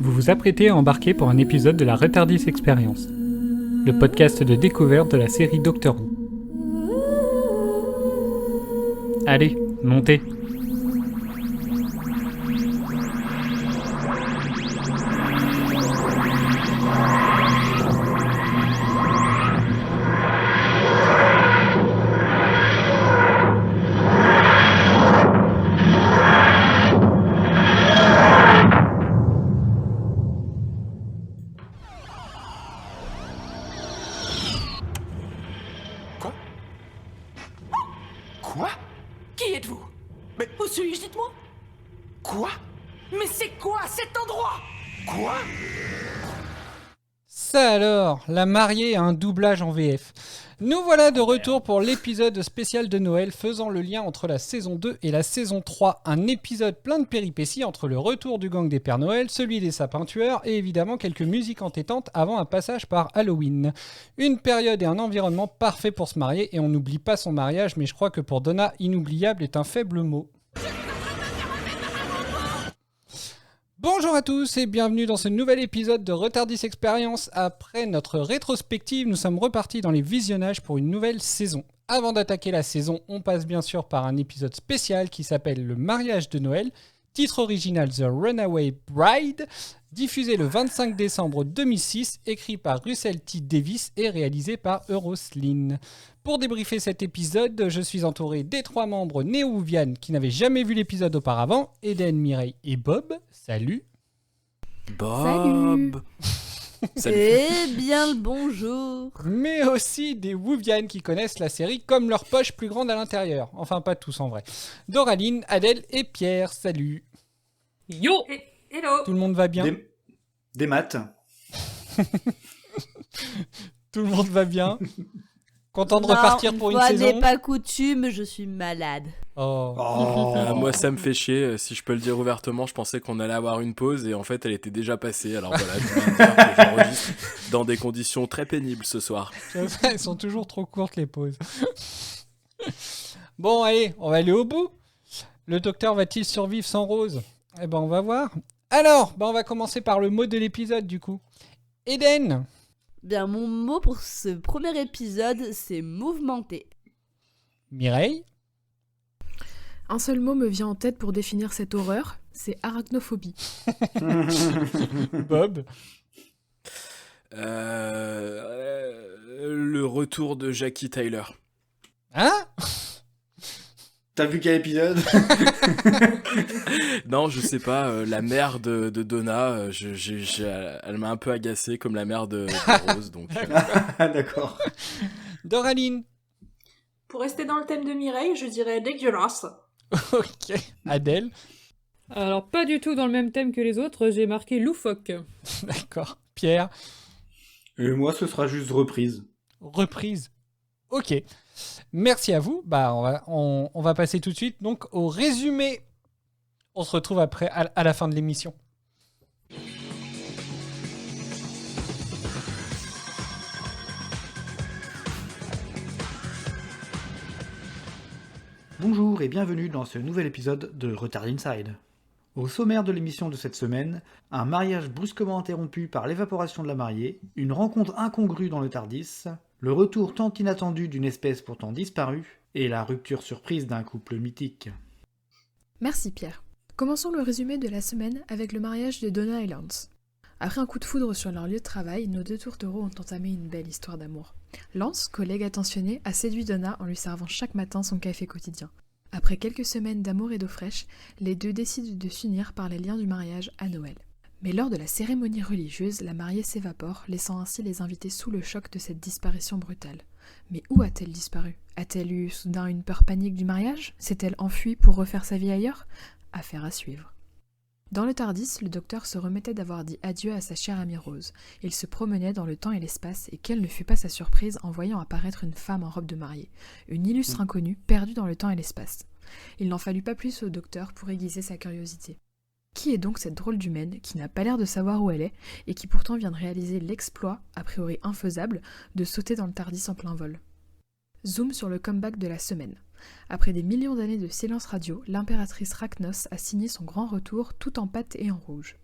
Vous vous apprêtez à embarquer pour un épisode de la Retardis Experience, le podcast de découverte de la série Doctor Who. Allez, montez! Quoi? Qui êtes-vous? Mais- Où suis-je, dites-moi? Quoi? Mais c'est quoi cet endroit? Quoi? Ça alors, la mariée a un doublage en VF. Nous voilà de retour pour l'épisode spécial de Noël faisant le lien entre la saison 2 et la saison 3. Un épisode plein de péripéties entre le retour du gang des Pères Noël, celui des sapins tueurs et évidemment quelques musiques entêtantes avant un passage par Halloween. Une période et un environnement parfait pour se marier et on n'oublie pas son mariage, mais je crois que pour Donna, inoubliable est un faible mot. Bonjour à tous et bienvenue dans ce nouvel épisode de Retardis Experience. Après notre rétrospective, nous sommes repartis dans les visionnages pour une nouvelle saison. Avant d'attaquer la saison, on passe bien sûr par un épisode spécial qui s'appelle Le mariage de Noël, titre original The Runaway Bride, diffusé le 25 décembre 2006, écrit par Russell T. Davies et réalisé par Euroslyn. Pour débriefer cet épisode, je suis entouré des trois membres néo-Whovian qui n'avaient jamais vu l'épisode auparavant, Eden, Mireille et Bob. Salut. Bob. Salut. Eh bien le bonjour. Mais aussi des Whovian qui connaissent la série comme leur poche plus grande à l'intérieur. Enfin, pas tous en vrai. Doraline, Adèle et Pierre, salut. Yo! Hello! Tout le monde va bien? Des maths. Tout le monde va bien? Content de Non, repartir pour une fois saison? n'est pas coutume, je suis malade. Oh. Moi ça me fait chier, si je peux le dire ouvertement, je pensais qu'on allait avoir une pause et en fait elle était déjà passée, alors voilà, je voulais dire que j'enregistre dans des conditions très pénibles ce soir. Elles sont toujours trop courtes les pauses. Bon, allez, on va aller au bout. Le docteur va-t-il survivre sans Rose? Eh ben, on va voir. Alors, on va commencer par le mot de l'épisode du coup. Eden. Bien, mon mot pour ce premier épisode, c'est mouvementé. Mireille. Un seul mot me vient en tête pour définir cette horreur, c'est arachnophobie. Bob. Le retour de Jackie Tyler. Hein? T'as vu quel épisode? Non, je sais pas, la mère de Donna, elle m'a un peu agacé comme la mère de Rose, donc... D'accord. Doraline. Pour rester dans le thème de Mireille, je dirais dégueulasse. Ok. Adèle. Alors, pas du tout dans le même thème que les autres, j'ai marqué loufoque. D'accord. Pierre. Et moi, ce sera juste reprise. Reprise. Ok. Merci à vous. On va passer tout de suite donc au résumé. On se retrouve après à la fin de l'émission. Bonjour et bienvenue dans ce nouvel épisode de Retard Inside. Au sommaire de l'émission de cette semaine, un mariage brusquement interrompu par l'évaporation de la mariée, une rencontre incongrue dans le Tardis, le retour tant inattendu d'une espèce pourtant disparue, et la rupture surprise d'un couple mythique. Merci Pierre. Commençons le résumé de la semaine avec le mariage de Donna et Lance. Après un coup de foudre sur leur lieu de travail, nos deux tourtereaux ont entamé une belle histoire d'amour. Lance, collègue attentionné, a séduit Donna en lui servant chaque matin son café quotidien. Après quelques semaines d'amour et d'eau fraîche, les deux décident de s'unir par les liens du mariage à Noël. Mais lors de la cérémonie religieuse, la mariée s'évapore, laissant ainsi les invités sous le choc de cette disparition brutale. Mais où a-t-elle disparu? A-t-elle eu soudain une peur panique du mariage? S'est-elle enfuie pour refaire sa vie ailleurs? Affaire à suivre. Dans le Tardis, le docteur se remettait d'avoir dit adieu à sa chère amie Rose. Il se promenait dans le temps et l'espace, et quelle ne fut pas sa surprise en voyant apparaître une femme en robe de mariée, une illustre inconnue perdue dans le temps et l'espace. Il n'en fallut pas plus au docteur pour aiguiser sa curiosité. Qui est donc cette drôle d'humaine qui n'a pas l'air de savoir où elle est, et qui pourtant vient de réaliser l'exploit, a priori infaisable, de sauter dans le Tardis en plein vol? Zoom sur le comeback de la semaine. Après des millions d'années de silence radio, l'impératrice Rachnos a signé son grand retour tout en pâte et en rouge.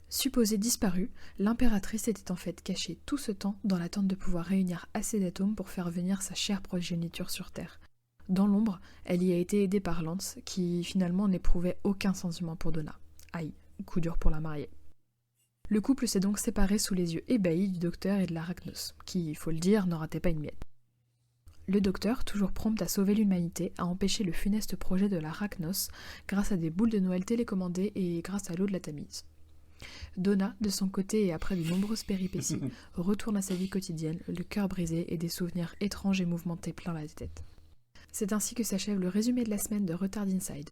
Supposée disparue, l'impératrice était en fait cachée tout ce temps dans l'attente de pouvoir réunir assez d'atomes pour faire venir sa chère progéniture sur Terre. Dans l'ombre, elle y a été aidée par Lance, qui finalement n'éprouvait aucun sentiment pour Donna. Aïe, coup dur pour la mariée. Le couple s'est donc séparé sous les yeux ébahis du docteur et de l'Arachnos, qui, il faut le dire, n'en ratait pas une miette. Le docteur, toujours prompt à sauver l'humanité, a empêché le funeste projet de l'Arachnos grâce à des boules de Noël télécommandées et grâce à l'eau de la Tamise. Donna, de son côté et après de nombreuses péripéties, retourne à sa vie quotidienne, le cœur brisé et des souvenirs étranges et mouvementés plein la tête. C'est ainsi que s'achève le résumé de la semaine de Retard Inside.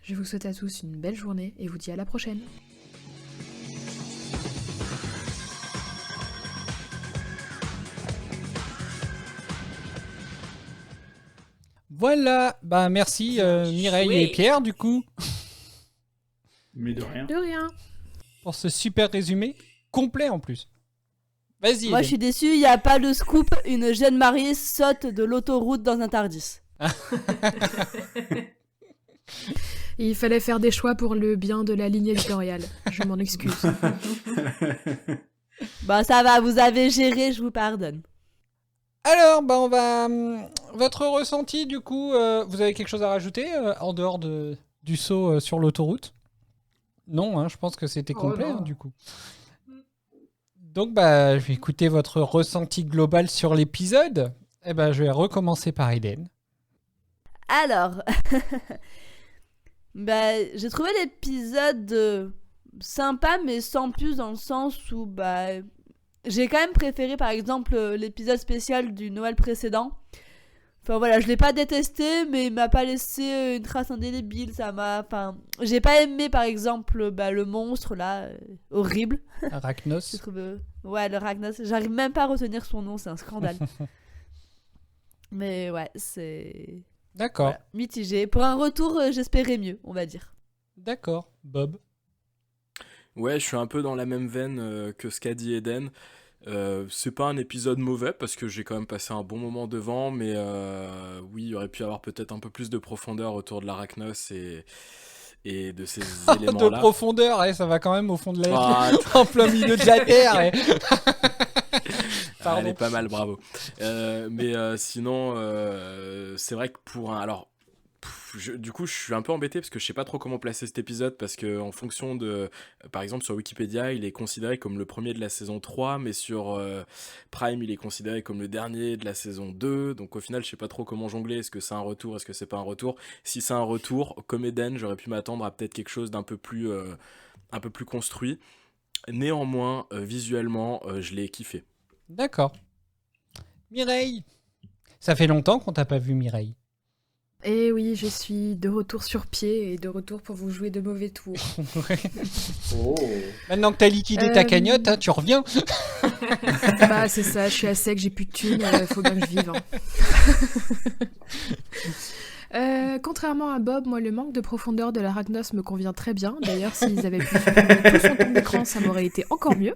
Je vous souhaite à tous une belle journée et vous dis à la prochaine. Voilà, bah merci Mireille et Pierre du coup Mais de rien. De rien. pour ce super résumé complet en plus. Vas-y. Moi, Hélène. je suis déçue, il n'y a pas de scoop. Une jeune mariée saute de l'autoroute dans un Tardis. Il fallait faire des choix pour le bien de la ligne éditoriale. Je m'en excuse. Bah, ça va, vous avez géré, je vous pardonne. Alors, bah on va votre ressenti du coup. Vous avez quelque chose à rajouter en dehors du saut sur l'autoroute? Non, hein, je pense que c'était complet non. du coup. Donc bah je vais écouter votre ressenti global sur l'épisode. Et ben je vais recommencer par Hélène. Alors, bah, j'ai trouvé l'épisode sympa, mais sans plus dans le sens où bah, j'ai quand même préféré par exemple l'épisode spécial du Noël précédent. Enfin voilà, je l'ai pas détesté, mais il m'a pas laissé une trace indélébile. Ça m'a, enfin, j'ai pas aimé par exemple bah, le monstre là, horrible. Arachnos. Je trouve, ouais, le Ragnos. J'arrive même pas à retenir son nom, c'est un scandale. Mais ouais, c'est D'accord, voilà, mitigé. Pour un retour, j'espérais mieux, on va dire. d'accord. Bob. Ouais, je suis un peu dans la même veine que ce qu'a dit Eden. C'est pas un épisode mauvais parce que j'ai quand même passé un bon moment devant, mais oui, il y aurait pu avoir peut-être un peu plus de profondeur autour de l'Arachnos et de ces De éléments-là. profondeur, ça va quand même au fond de la Ah, en plein milieu de la terre. Ah, elle Pardon. est pas mal, bravo. Mais sinon, c'est vrai que pour un... Alors, du coup, je suis un peu embêté parce que je sais pas trop comment placer cet épisode parce que en fonction de... Par exemple, sur Wikipédia, il est considéré comme le premier de la saison 3, mais sur Prime, il est considéré comme le dernier de la saison 2. Donc au final, je sais pas trop comment jongler. Est-ce que c'est un retour? Est-ce que c'est pas un retour? Si c'est un retour, comme Eden, j'aurais pu m'attendre à peut-être quelque chose d'un peu plus construit. Néanmoins, visuellement, je l'ai kiffé. D'accord. Mireille. Ça fait longtemps qu'on t'a pas vu, Mireille. Et oui, je suis de retour sur pied et de retour pour vous jouer de mauvais tours. Oh. Maintenant que t'as liquidé ta cagnotte, hein, tu reviens. Bah c'est ça, je suis à sec, j'ai plus de thunes, faut bien que je vive. Contrairement à Bob, moi le manque de profondeur de l'Arachnos me convient très bien. D'ailleurs, s'ils avaient pu supprimer tout son temps d'écran, ça m'aurait été encore mieux.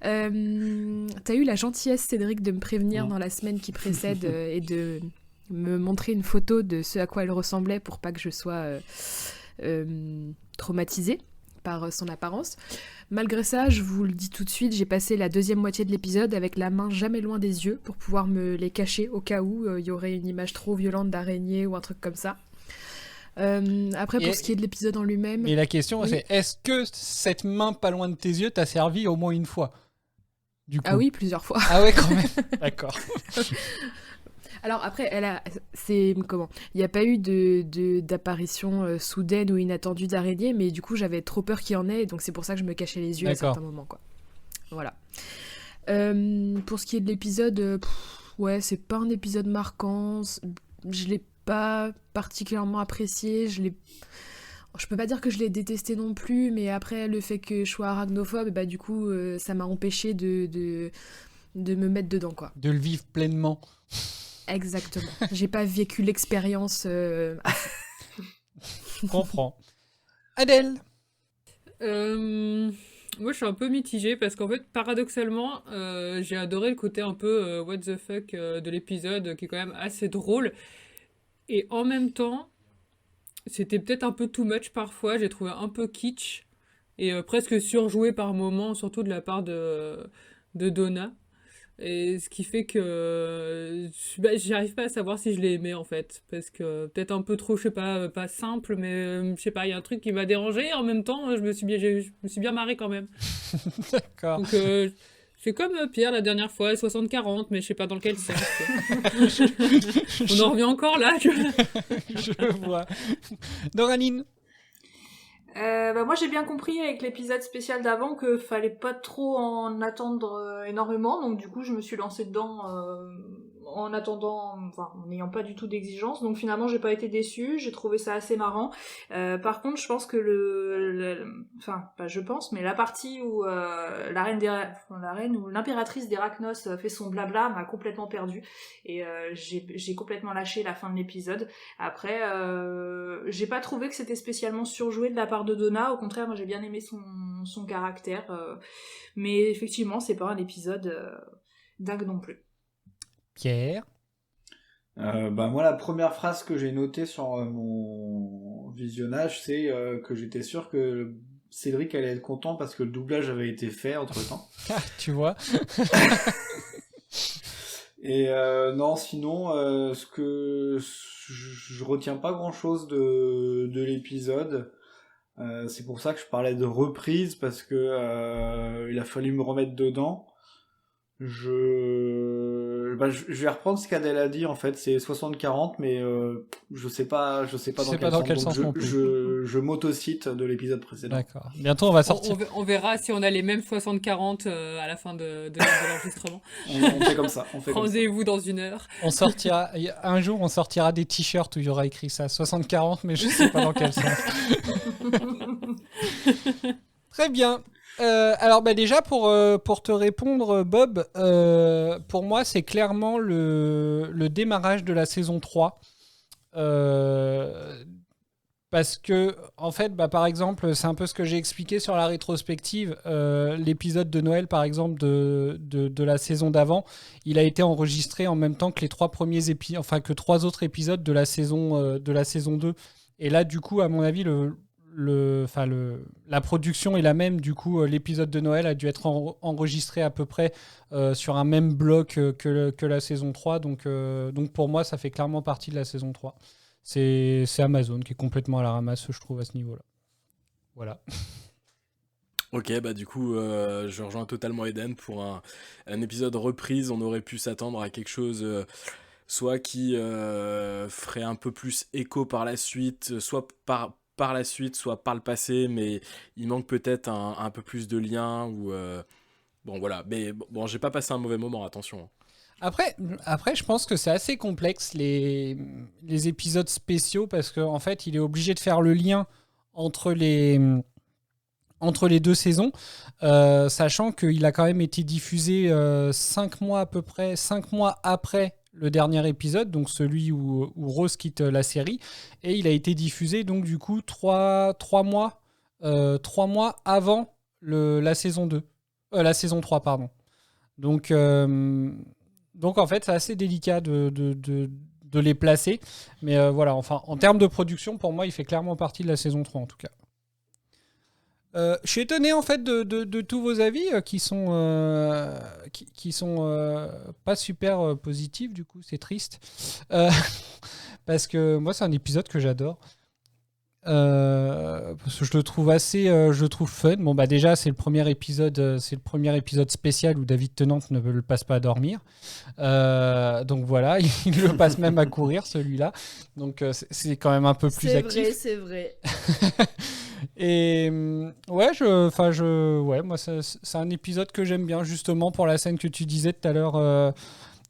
T'as eu la gentillesse, Cédric, de me prévenir dans la semaine qui précède et de me montrer une photo de ce à quoi elle ressemblait pour pas que je sois traumatisée par son apparence. Malgré ça, je vous le dis tout de suite, j'ai passé la deuxième moitié de l'épisode avec la main jamais loin des yeux pour pouvoir me les cacher au cas où il y aurait une image trop violente d'araignée ou un truc comme ça. Après, pour ce qui est de l'épisode en lui-même... Et la question, oui. c'est est-ce que cette main pas loin de tes yeux t'a servi au moins une fois? Du coup. Ah oui, plusieurs fois. Ah ouais, quand même. D'accord. Alors après, il n'y a pas eu d'apparition soudaine ou inattendue d'araignée, mais du coup j'avais trop peur qu'il y en ait, donc c'est pour ça que je me cachais les yeux à certains moments, quoi. Voilà. Pour ce qui est de l'épisode, ouais, c'est pas un épisode marquant. Je l'ai pas particulièrement apprécié. Je peux pas dire que je l'ai détesté non plus, mais après le fait que je sois arachnophobe, bah du coup ça m'a empêché de me mettre dedans, quoi. De le vivre pleinement. Exactement. J'ai pas vécu l'expérience. Je comprends. Adèle. Moi, je suis un peu mitigée parce qu'en fait, paradoxalement, j'ai adoré le côté un peu what the fuck de l'épisode qui est quand même assez drôle. Et en même temps, c'était peut-être un peu too much parfois. J'ai trouvé un peu kitsch. et presque surjoué par moments, surtout de la part de Donna. Et ce qui fait que j'arrive pas à savoir si je l'ai aimé en fait, parce que peut-être un peu trop, je sais pas simple, mais je sais pas, il y a un truc qui m'a dérangé, et en même temps je me suis bien marré quand même. D'accord. Donc c'est comme Pierre la dernière fois, 60-40, mais je sais pas dans quel sens. On en revient encore là. Je vois. Doraline. Moi j'ai bien compris avec l'épisode spécial d'avant que fallait pas trop en attendre énormément, donc du coup je me suis lancée dedans en attendant, enfin en n'ayant pas du tout d'exigence, donc finalement j'ai pas été déçue, j'ai trouvé ça assez marrant. Par contre je pense que enfin pas je pense, mais la partie où la reine ou l'impératrice d'Erachnos fait son blabla m'a complètement perdue, et j'ai complètement lâché la fin de l'épisode. Après j'ai pas trouvé que c'était spécialement surjoué de la part de Donna, au contraire moi j'ai bien aimé son caractère, mais effectivement c'est pas un épisode dingue non plus. Pierre. Moi la première phrase que j'ai notée sur mon visionnage, c'est que j'étais sûr que Cédric allait être content parce que le doublage avait été fait entre temps. Tu vois. Et non, sinon je retiens pas grand chose de l'épisode. C'est pour ça que je parlais de reprise, parce que il a fallu me remettre dedans. Je vais reprendre ce qu'Adèle a dit, en fait, c'est 60-40, mais je sais pas dans quel sens. Donc je m'autocite de l'épisode précédent. D'accord. Bientôt on va sortir. On verra si on a les mêmes 60-40 à la fin de l'enregistrement. On fait comme ça. Rendez-vous dans 1 heure. Un jour on sortira des t-shirts où il y aura écrit ça, 60-40, mais je sais pas dans quel sens. Très bien. Alors déjà pour te répondre Bob, pour moi c'est clairement le démarrage de la saison 3, parce que en fait par exemple c'est un peu ce que j'ai expliqué sur la rétrospective, l'épisode de Noël par exemple de la saison d'avant, il a été enregistré en même temps que les 3 premiers épisodes, enfin que 3 autres épisodes de la saison 2, et là du coup à mon avis la production est la même, du coup l'épisode de Noël a dû être enregistré à peu près sur un même bloc que la saison 3, donc pour moi ça fait clairement partie de la saison 3. C'est Amazon qui est complètement à la ramasse, je trouve, à ce niveau-là. Voilà. Ok, du coup, je rejoins totalement Eden pour un épisode reprise. On aurait pu s'attendre à quelque chose soit qui ferait un peu plus écho par la suite, soit par la suite, soit par le passé, mais il manque peut-être un peu plus de lien, ou bon voilà, mais bon, j'ai pas passé un mauvais moment, attention. Après, je pense que c'est assez complexe les épisodes spéciaux, parce qu'en fait, il est obligé de faire le lien entre les 2 saisons, sachant qu'il a quand même été diffusé 5 mois à peu près, 5 mois après le dernier épisode, donc celui où Rose quitte la série, et il a été diffusé donc du coup 3 mois avant la saison 2, la saison 3 pardon. Donc en fait c'est assez délicat de les placer, mais voilà, enfin en termes de production pour moi il fait clairement partie de la saison 3 en tout cas. Je suis étonné en fait de tous vos avis qui sont pas super positifs, du coup c'est triste, parce que moi c'est un épisode que j'adore, parce que je le trouve fun. Bon déjà c'est le premier épisode spécial où David Tennant ne le passe pas à dormir, donc voilà, il le passe même à courir celui-là, donc c'est quand même un peu plus actif. C'est vrai. Et moi c'est un épisode que j'aime bien, justement pour la scène que tu disais tout à l'heure,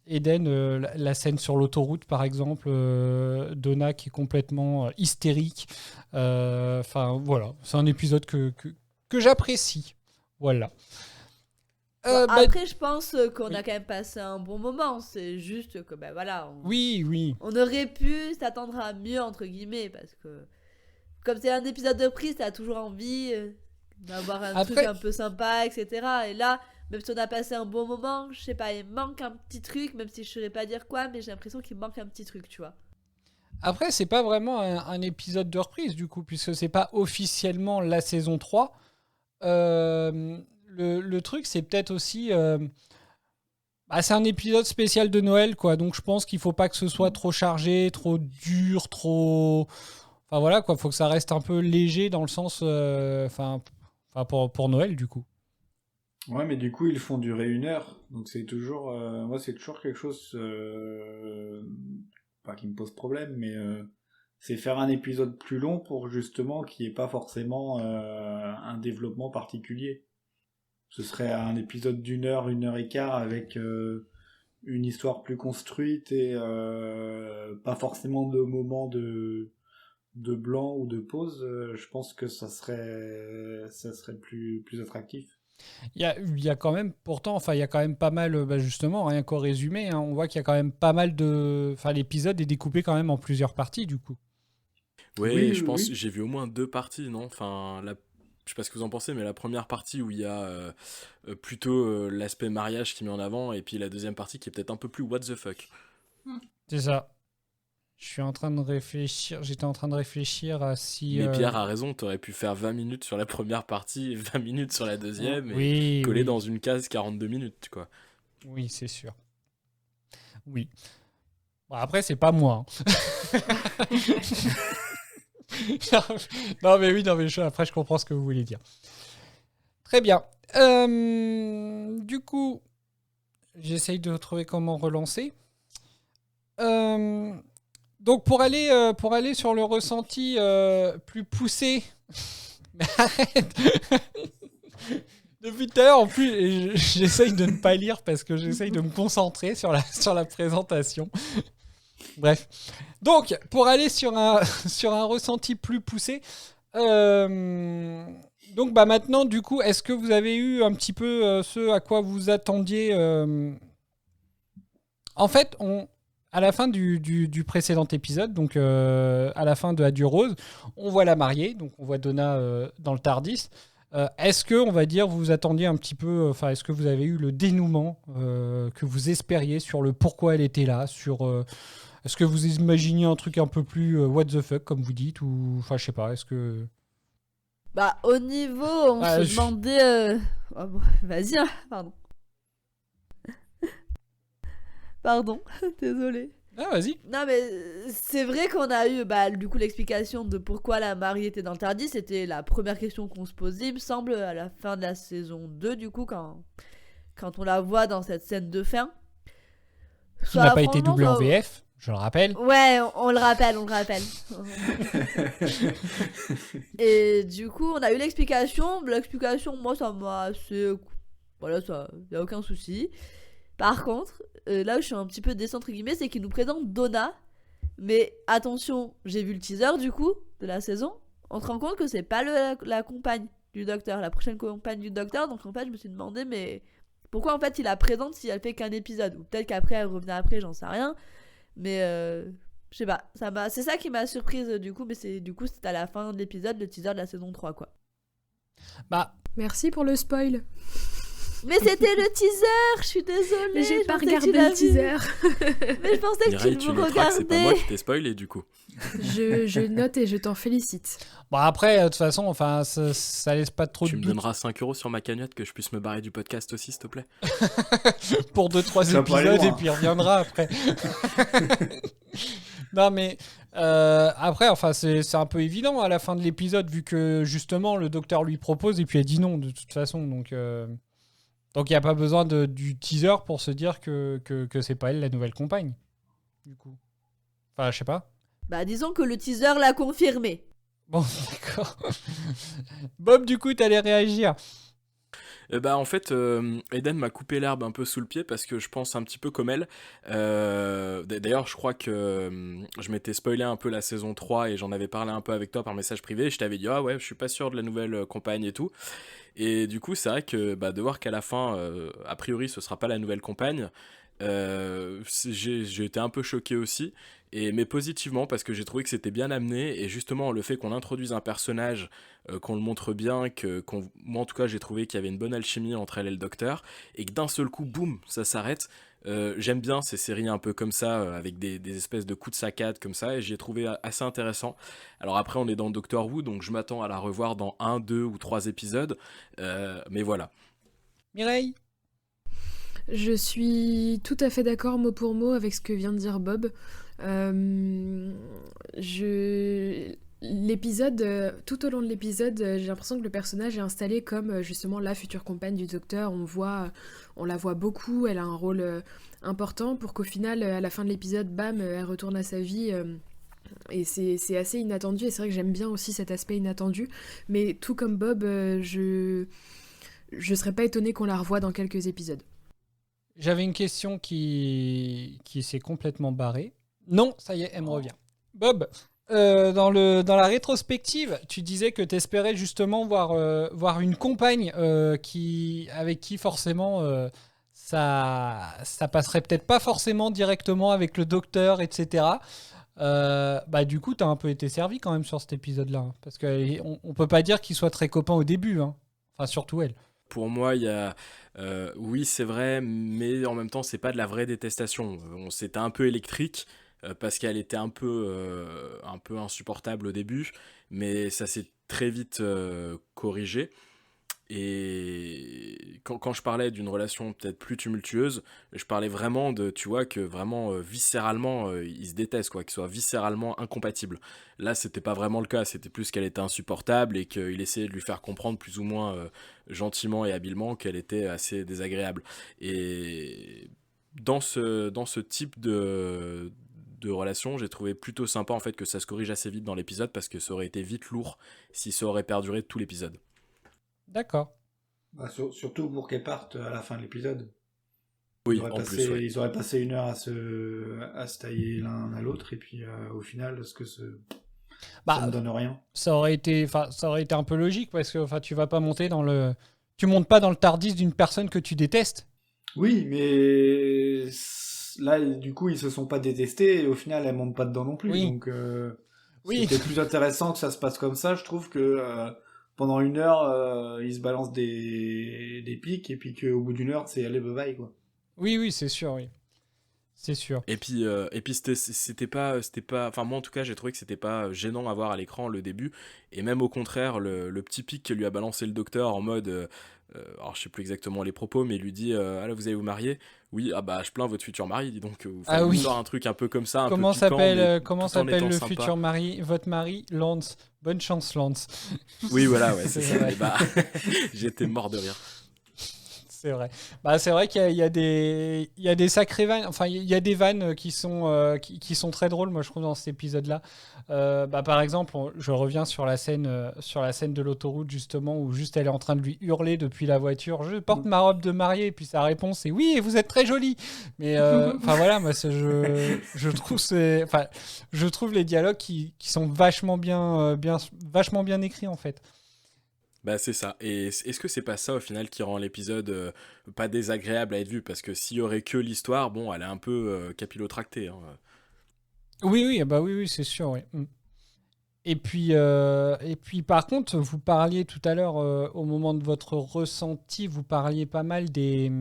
Eden, la scène sur l'autoroute par exemple, Donna qui est complètement hystérique, voilà, c'est un épisode que j'apprécie, voilà. Après je pense qu'on a quand même passé un bon moment, c'est juste que voilà, on aurait pu s'attendre à mieux entre guillemets, parce que comme c'est un épisode de prise, t'as toujours envie d'avoir un truc un peu sympa, etc. Et là, même si on a passé un bon moment, je sais pas, il manque un petit truc, même si je saurais pas dire quoi, mais j'ai l'impression qu'il manque un petit truc, tu vois. Après, c'est pas vraiment un épisode de reprise, du coup, puisque c'est pas officiellement la saison 3. le truc, c'est peut-être aussi... c'est un épisode spécial de Noël, quoi. Donc, je pense qu'il faut pas que ce soit trop chargé, trop dur, trop... Enfin, voilà, quoi. Faut que ça reste un peu léger dans le sens... pour Noël, du coup. Ouais, mais du coup, ils font durer 1 heure. Donc, c'est toujours. Moi, c'est toujours quelque chose. Pas qui me pose problème, mais c'est faire un épisode plus long pour justement qu'il n'y ait pas forcément un développement particulier. Ce serait un épisode d'1 heure, 1 heure et quart avec une histoire plus construite et pas forcément de moments de blanc ou de pause. Je pense que ça serait plus attractif. Il y a quand même, pourtant, il y a quand même pas mal, justement, rien qu'au résumé, hein, on voit qu'il y a quand même pas mal de... Enfin, l'épisode est découpé quand même en plusieurs parties, du coup. Oui, je pense, j'ai vu au moins 2 parties, non? Enfin, je sais pas ce que vous en pensez, mais la première partie où il y a plutôt l'aspect mariage qui met en avant, et puis la deuxième partie qui est peut-être un peu plus what the fuck. C'est ça. J'étais en train de réfléchir à si... Mais Pierre a raison, t'aurais pu faire 20 minutes sur la première partie et 20 minutes sur la deuxième, et coller dans une case 42 minutes, quoi. Oui, c'est sûr. Oui. Bon, après, c'est pas moi. Non, mais oui, après, je comprends ce que vous voulez dire. Très bien. Du coup, j'essaye de trouver comment relancer. Donc, pour aller sur le ressenti plus poussé... Mais arrête. Depuis tout à l'heure, en plus, j'essaye de ne pas lire parce que j'essaye de me concentrer sur la présentation. Bref. Donc, pour aller sur un ressenti plus poussé, donc maintenant, du coup, est-ce que vous avez eu un petit peu ce à quoi vous attendiez En fait, à la fin du précédent épisode, donc à la fin de Adieu Rose, on voit la mariée, donc on voit Donna dans le TARDIS. Est-ce que, on va dire, vous attendiez un petit peu, est-ce que vous avez eu le dénouement que vous espériez sur le pourquoi elle était là, est-ce que vous imaginiez un truc un peu plus what the fuck, comme vous dites, ou, je sais pas, est-ce que... Au niveau, on se demandait... Oh, bon, vas-y, hein, pardon. Pardon, désolé. Ah, vas-y. Non, mais c'est vrai qu'on a eu, du coup, l'explication de pourquoi la mariée était dans le TARDIS. C'était la première question qu'on se posait, il me semble, à la fin de la saison 2, du coup, quand on la voit dans cette scène de fin. Qui n'a pas été doublé en VF, je le rappelle. Ouais, on le rappelle. Et du coup, on a eu l'explication. L'explication, moi, ça m'a assez... Voilà, ça, y a aucun souci. Par contre, là où je suis un petit peu déçue, entre guillemets, c'est qu'il nous présente Donna. Mais attention, j'ai vu le teaser, du coup, de la saison. On se rend compte que c'est pas la compagne du docteur, la prochaine compagne du docteur. Donc, en fait, je me suis demandé, mais pourquoi, en fait, il la présente si elle fait qu'un épisode? Ou peut-être qu'après, elle revient après, j'en sais rien. Mais je sais pas, c'est ça qui m'a surprise du coup, mais c'est à la fin de l'épisode, le teaser de la saison 3 quoi. Merci pour le spoil. Mais c'était le teaser, je suis désolée. Mais j'ai pas regardé le teaser. Mais je pensais Mireille, que tu me regardais. C'est pas moi regardais. qui t'ai spoilé du coup. Je note et je t'en félicite. Bon, après, de toute façon, ça laisse pas trop de Tu me doute. donneras 5 € sur ma cagnotte que je puisse me barrer du podcast aussi, s'il te plaît. Pour 2-3 Ça va pas aller épisodes, et loin. puis il reviendra après. Non, mais après, c'est un peu évident à la fin de l'épisode, vu que justement le docteur lui propose et puis elle dit non de toute façon. Donc il n'y a pas besoin du teaser pour se dire que c'est pas elle la nouvelle compagne. Du coup. Enfin, je sais pas. Disons que le teaser l'a confirmé. Bon, d'accord. Bob, du coup, t'allais réagir. En fait, Eden m'a coupé l'herbe un peu sous le pied parce que je pense un petit peu comme elle. D'ailleurs, je crois que je m'étais spoilé un peu la saison 3 et j'en avais parlé un peu avec toi par message privé. Je t'avais dit, ah ouais, je suis pas sûr de la nouvelle compagne et tout. Et du coup, c'est vrai que de voir qu'à la fin, a priori, ce sera pas la nouvelle compagne, j'ai été un peu choqué aussi. Mais positivement parce que j'ai trouvé que c'était bien amené et justement le fait qu'on introduise un personnage, qu'on le montre bien, moi en tout cas j'ai trouvé qu'il y avait une bonne alchimie entre elle et le docteur et que d'un seul coup boum ça s'arrête, J'aime bien ces séries un peu comme ça, avec des espèces de coups de saccade comme ça, et j'ai trouvé assez intéressant. Alors après, on est dans Doctor Who, donc je m'attends à la revoir dans 1, 2 ou 3 épisodes, mais voilà. Mireille? Je suis tout à fait d'accord mot pour mot avec ce que vient de dire Bob. L'épisode, tout au long de l'épisode, j'ai l'impression que le personnage est installé comme justement la future compagne du docteur. On la voit beaucoup, elle a un rôle important pour qu'au final, à la fin de l'épisode, bam, elle retourne à sa vie. Et c'est assez inattendu, et c'est vrai que j'aime bien aussi cet aspect inattendu. Mais tout comme Bob, je serais pas étonnée qu'on la revoie dans quelques épisodes. J'avais une question qui s'est complètement barrée. Non, ça y est, elle me revient. Bob, dans la rétrospective, tu disais que tu espérais justement voir une compagne avec qui forcément ça passerait peut-être pas forcément directement avec le docteur, etc. Du coup, tu as un peu été servi quand même sur cet épisode-là. Hein, parce qu'on peut pas dire qu'ils soient très copains au début. Hein. Enfin, surtout elle. Pour moi, il y a... oui, c'est vrai, mais en même temps, c'est pas de la vraie détestation. C'était un peu électrique, parce qu'elle était un peu insupportable au début, mais ça s'est très vite corrigé. Et quand je parlais d'une relation peut-être plus tumultueuse, je parlais vraiment de, tu vois, que vraiment viscéralement, ils se détestent, quoi, qu'ils soient viscéralement incompatibles. Là, c'était pas vraiment le cas, c'était plus qu'elle était insupportable et qu'il essayait de lui faire comprendre plus ou moins gentiment et habilement qu'elle était assez désagréable. Et dans ce type de relation, j'ai trouvé plutôt sympa en fait que ça se corrige assez vite dans l'épisode, parce que ça aurait été vite lourd si ça aurait perduré tout l'épisode. D'accord. Surtout pour qu'elle parte à la fin de l'épisode. Oui, Ils auraient passé 1 heure à se tailler l'un à l'autre, et puis au final, ça ne donne rien. Ça aurait été un peu logique, parce que tu vas pas monter tu montes pas dans le TARDIS d'une personne que tu détestes. Oui, mais là, du coup, ils se sont pas détestés, et au final, elle monte pas dedans non plus. Oui. Donc, c'était plus intéressant que ça se passe comme ça. Je trouve que pendant 1 heure, ils se balancent des pics, et puis qu'au bout d'1 heure, c'est allez, bye bye, quoi. Oui, c'est sûr, oui. C'est sûr. Et puis c'était pas, enfin moi en tout cas j'ai trouvé que c'était pas gênant à voir à l'écran le début, et même au contraire le petit pic que lui a balancé le docteur en mode alors je sais plus exactement les propos, mais il lui dit ah là vous allez vous marier, oui, ah bah je plains votre futur mari, dis donc, oui. sort un truc un peu comme ça, comment un peu piquant, comment s'appelle le sympa. futur mari, votre mari, Lance. Bonne chance, Lance. Oui, voilà, ouais, c'est ça. Vrai. Et bah j'étais mort de rire. C'est vrai. C'est vrai qu'il y a des sacrées vannes. Enfin, il y a des vannes qui sont très drôles, moi je trouve, dans cet épisode-là. Par exemple, je reviens sur la scène de l'autoroute, justement, où juste elle est en train de lui hurler depuis la voiture. Je porte ma robe de mariée, et puis sa réponse est oui, et vous êtes très jolie. Mais voilà, moi je trouve les dialogues qui sont vachement bien écrits, en fait. Bah c'est ça. Et est-ce que c'est pas ça au final qui rend l'épisode pas désagréable à être vu? Parce que s'il y aurait que l'histoire, bon, elle est un peu capillotractée. Hein. Oui, c'est sûr, oui. Et puis par contre, vous parliez tout à l'heure, au moment de votre ressenti, vous parliez pas mal du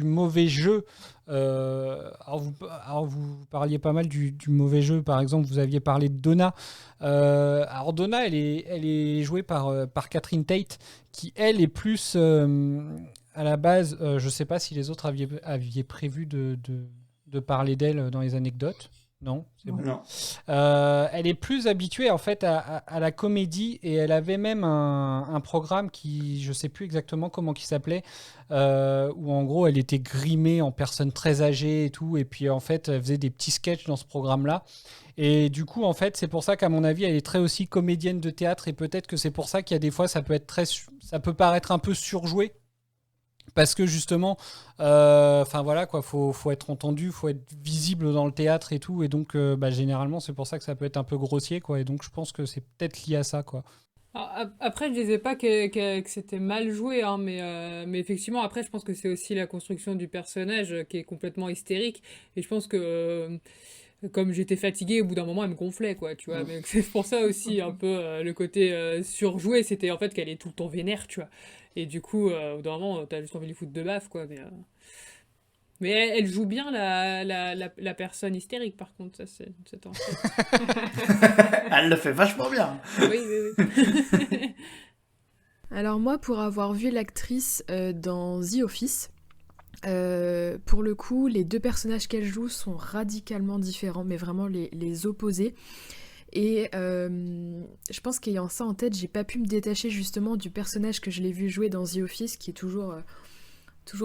mauvais jeu. Alors vous parliez pas mal du mauvais jeu. Par exemple, vous aviez parlé de Donna. Alors Donna, elle est jouée par Catherine Tate, qui elle est plus à la base. Je sais pas si les autres aviez prévu de parler d'elle dans les anecdotes. Non, c'est bon. Non. Elle est plus habituée en fait à la comédie, et elle avait même un programme qui, je sais plus exactement comment il s'appelait, où en gros elle était grimée en personne très âgée et tout, et puis en fait elle faisait des petits sketchs dans ce programme-là. Et du coup en fait c'est pour ça qu'à mon avis elle est très aussi comédienne de théâtre, et peut-être que c'est pour ça qu'il y a des fois ça peut paraître un peu surjoué. Parce que justement, voilà quoi, faut être entendu, faut être visible dans le théâtre et tout, et donc généralement c'est pour ça que ça peut être un peu grossier, quoi, et donc je pense que c'est peut-être lié à ça, quoi. Alors, après, je disais pas que c'était mal joué, hein, mais effectivement, après, je pense que c'est aussi la construction du personnage qui est complètement hystérique, et je pense que comme j'étais fatiguée, au bout d'un moment, elle me gonflait, quoi, tu vois. Mais c'est pour ça aussi, un peu, le côté surjoué, c'était en fait qu'elle est tout le temps vénère, tu vois. Et du coup, au bout d'un moment, t'as juste envie de lui foutre de baffe, quoi. Mais elle joue bien la personne hystérique, par contre, ça, c'est en fait. Elle le fait vachement bien. Oui. Alors moi, pour avoir vu l'actrice dans The Office, pour le coup, les deux personnages qu'elle joue sont radicalement différents, mais vraiment les opposés. Et je pense qu'ayant ça en tête, j'ai pas pu me détacher justement du personnage que je l'ai vu jouer dans The Office, qui est toujours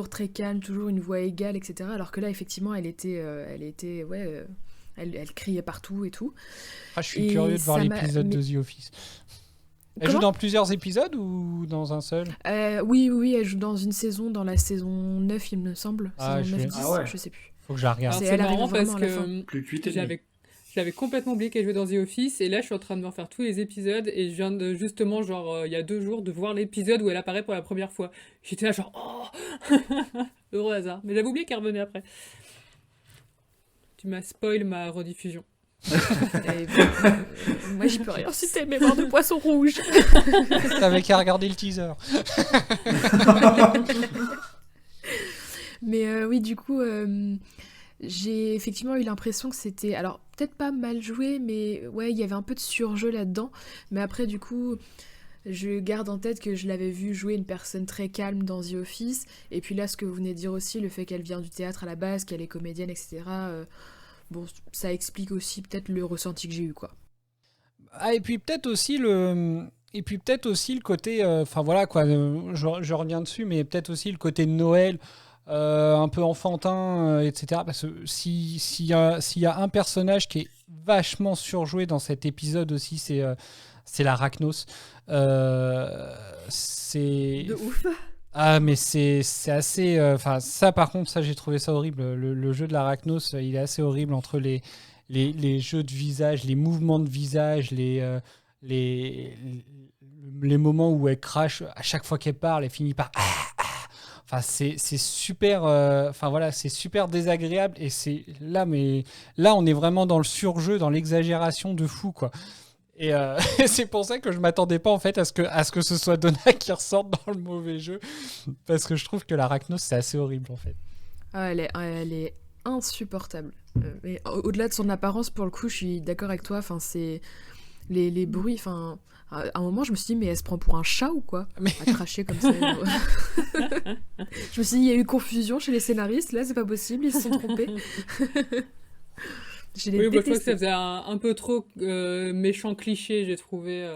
très calme, toujours une voix égale, etc. Alors que là, effectivement, elle criait partout et tout. Je suis Et curieux de voir ça l'épisode de The Office. Elle joue Comment dans plusieurs épisodes ou dans un seul? Oui, elle joue dans une saison, dans la saison 9, il me semble. Ah, Saison 9, 10, Ah ouais. je sais plus. Faut que je la regarde. Alors, Elle c'est arrive marrant parce vraiment à la fin. que Plus de 8 et demi. j'avais complètement oublié qu'elle jouait dans The Office, et là, je suis en train de me refaire tous les épisodes, et je viens de, justement, genre, il y a 2 jours, de voir l'épisode où elle apparaît pour la première fois. J'étais là, genre, oh heureux hasard. Mais j'avais oublié qu'elle revenait après. Tu m'as spoil ma rediffusion. Moi, j'y peux rien. Si t'es mémoire de poisson rouge. T'avais qu'à regarder le teaser. Mais oui, du coup, j'ai effectivement eu l'impression que c'était... Alors, peut-être pas mal joué, mais ouais, il y avait un peu de surjeu là-dedans. Mais après, du coup, je garde en tête que je l'avais vu jouer une personne très calme dans The Office. Et puis là, ce que vous venez de dire aussi, le fait qu'elle vient du théâtre à la base, qu'elle est comédienne, etc. Bon, ça explique aussi peut-être le ressenti que j'ai eu, quoi. Ah, et puis peut-être aussi le côté, enfin voilà quoi, je reviens dessus, mais peut-être aussi le côté de Noël, un peu enfantin, etc. Parce que s'il y a un personnage qui est vachement surjoué dans cet épisode aussi, c'est l'Arachnos. C'est De ouf. Ah, mais c'est assez... Enfin, ça, par contre, ça, j'ai trouvé ça horrible. Le jeu de l'Arachnos, il est assez horrible entre les jeux de visage, les mouvements de visage, les moments où elle crache à chaque fois qu'elle parle, elle finit par... Enfin, c'est super... Enfin, voilà, c'est super désagréable. Et c'est là, mais là, on est vraiment dans le surjeu, dans l'exagération de fou, quoi. Et c'est pour ça que je m'attendais pas en fait à ce que ce soit Donna qui ressorte dans le mauvais jeu, parce que je trouve que l'Arachnos c'est assez horrible en fait. Ah, elle est insupportable. Mais au-delà de son apparence, pour le coup, je suis d'accord avec toi. Enfin, c'est les bruits. Enfin, à un moment, je me suis dit, mais elle se prend pour un chat ou quoi? À cracher comme ça. Je me suis dit, il y a eu confusion chez les scénaristes. Là, c'est pas possible, ils se sont trompés. Oui, moi, je crois que ça faisait un peu trop méchant cliché, j'ai trouvé.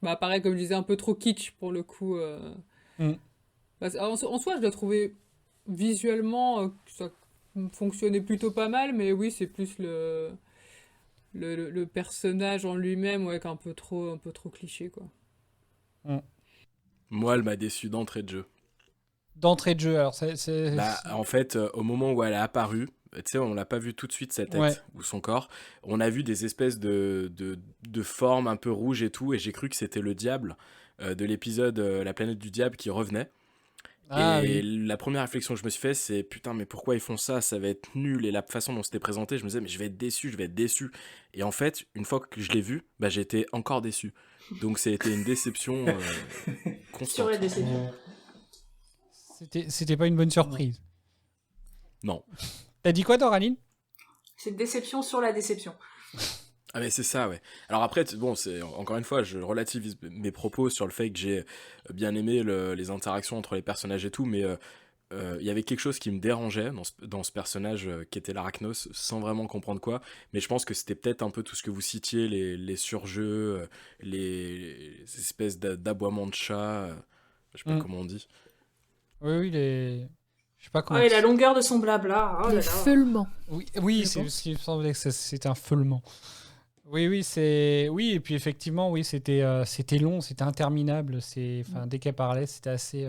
Bah, pareil, comme je disais, un peu trop kitsch pour le coup. Bah, en soi, je dois trouver visuellement que ça fonctionnait plutôt pas mal, mais oui, c'est plus le personnage en lui-même, ouais, qui est un peu trop cliché, quoi. Moi, elle m'a déçu d'entrée de jeu. D'entrée de jeu, alors Bah, en fait, au moment où elle a apparu, tu sais, on l'a pas vu tout de suite sa tête Ouais. ou son corps. On a vu des espèces de formes un peu rouges et tout, et j'ai cru que c'était le diable de l'épisode La planète du diable qui revenait. Ah, Et oui. la première réflexion que je me suis fait, c'est putain, mais pourquoi ils font ça? Ça va être nul. Et la façon dont c'était présenté, je me disais, mais je vais être déçu. Et en fait, une fois que je l'ai vu, bah, j'étais encore déçu. Donc, ça a été une déception constante. Sur la déception. C'était pas une bonne surprise. Non. T'as dit quoi, Doraline? C'est déception sur la déception. Ah mais c'est ça, ouais. Alors après, bon, c'est encore une fois, je relativise mes propos sur le fait que j'ai bien aimé les interactions entre les personnages et tout, mais il y avait quelque chose qui me dérangeait dans ce personnage qui était l'Arachnos, sans vraiment comprendre quoi. Mais je pense que c'était peut-être un peu tout ce que vous citiez, les surjeux, les espèces d'aboiements de chat, je sais pas comment on dit. Oui, je sais pas comment. Oh, et la longueur de son blabla. Oh là Les là. feulements. Oui, c'est ce qui me semblait que c'est un feulement. Oui, et puis effectivement, oui, c'était long, c'était interminable. Enfin, dès qu'elle parlait, c'était assez.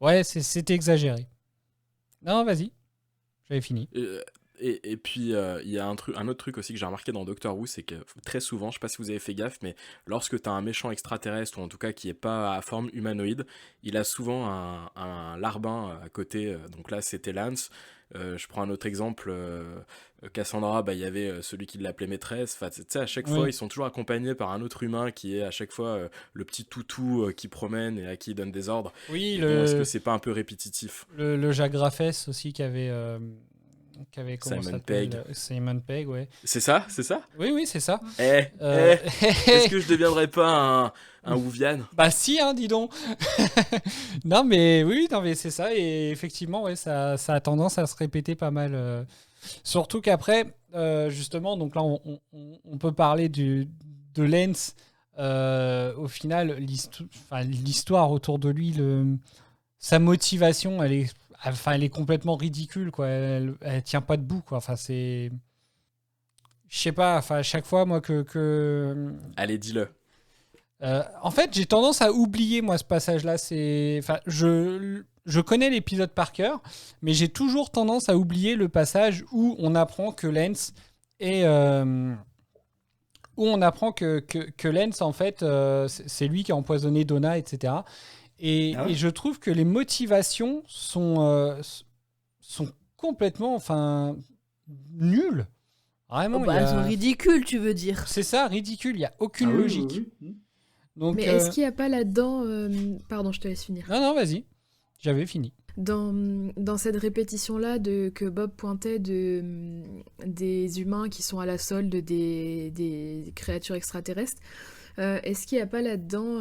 Ouais, c'était exagéré. Non, vas-y, j'avais fini. Et puis, il y a un autre truc aussi que j'ai remarqué dans Doctor Who, c'est que très souvent, je sais pas si vous avez fait gaffe, mais lorsque t'as un méchant extraterrestre, ou en tout cas qui est pas à forme humanoïde, il a souvent un larbin à côté. Donc là, c'était Lance. Je prends un autre exemple, Cassandra, bah, il y avait celui qui l'appelait maîtresse. Enfin, tu sais, à chaque fois, Oui. ils sont toujours accompagnés par un autre humain qui est à chaque fois le petit toutou qui promène et à qui il donne des ordres. Oui, Et bon, est-ce que c'est pas un peu répétitif? le Jacques Raffès aussi qui avait comment ça Simon s'appelle Pegg. Simon Pegg, ouais. C'est ça? C'est ça? Oui, c'est ça. Eh, est-ce que je deviendrais pas un Wuvian? Bah si, hein, dis donc. Non mais oui, non mais c'est ça et effectivement, ouais, ça a tendance à se répéter pas mal. Surtout qu'après, justement, donc là, on peut parler de Lance. Au final, l'histoire autour de lui, sa motivation, elle est complètement ridicule, quoi. Elle tient pas debout, quoi. Enfin, c'est, je sais pas. Enfin, à chaque fois, moi Allez, dis-le. en fait, j'ai tendance à oublier, moi, ce passage-là. Enfin, je connais l'épisode par cœur, mais j'ai toujours tendance à oublier le passage où on apprend que Lance est... où on apprend que Lance, en fait, c'est lui qui a empoisonné Donna, etc. Et je trouve que les motivations sont complètement, enfin, nulles. Vraiment, elles sont ridicules, tu veux dire. C'est ça, ridicule. Il n'y a aucune logique. Oui. Donc, Mais est-ce qu'il n'y a pas là-dedans... Pardon, je te laisse finir. Non, vas-y. J'avais fini. Dans cette répétition-là que Bob pointait des humains qui sont à la solde des créatures extraterrestres, est-ce qu'il n'y a pas là-dedans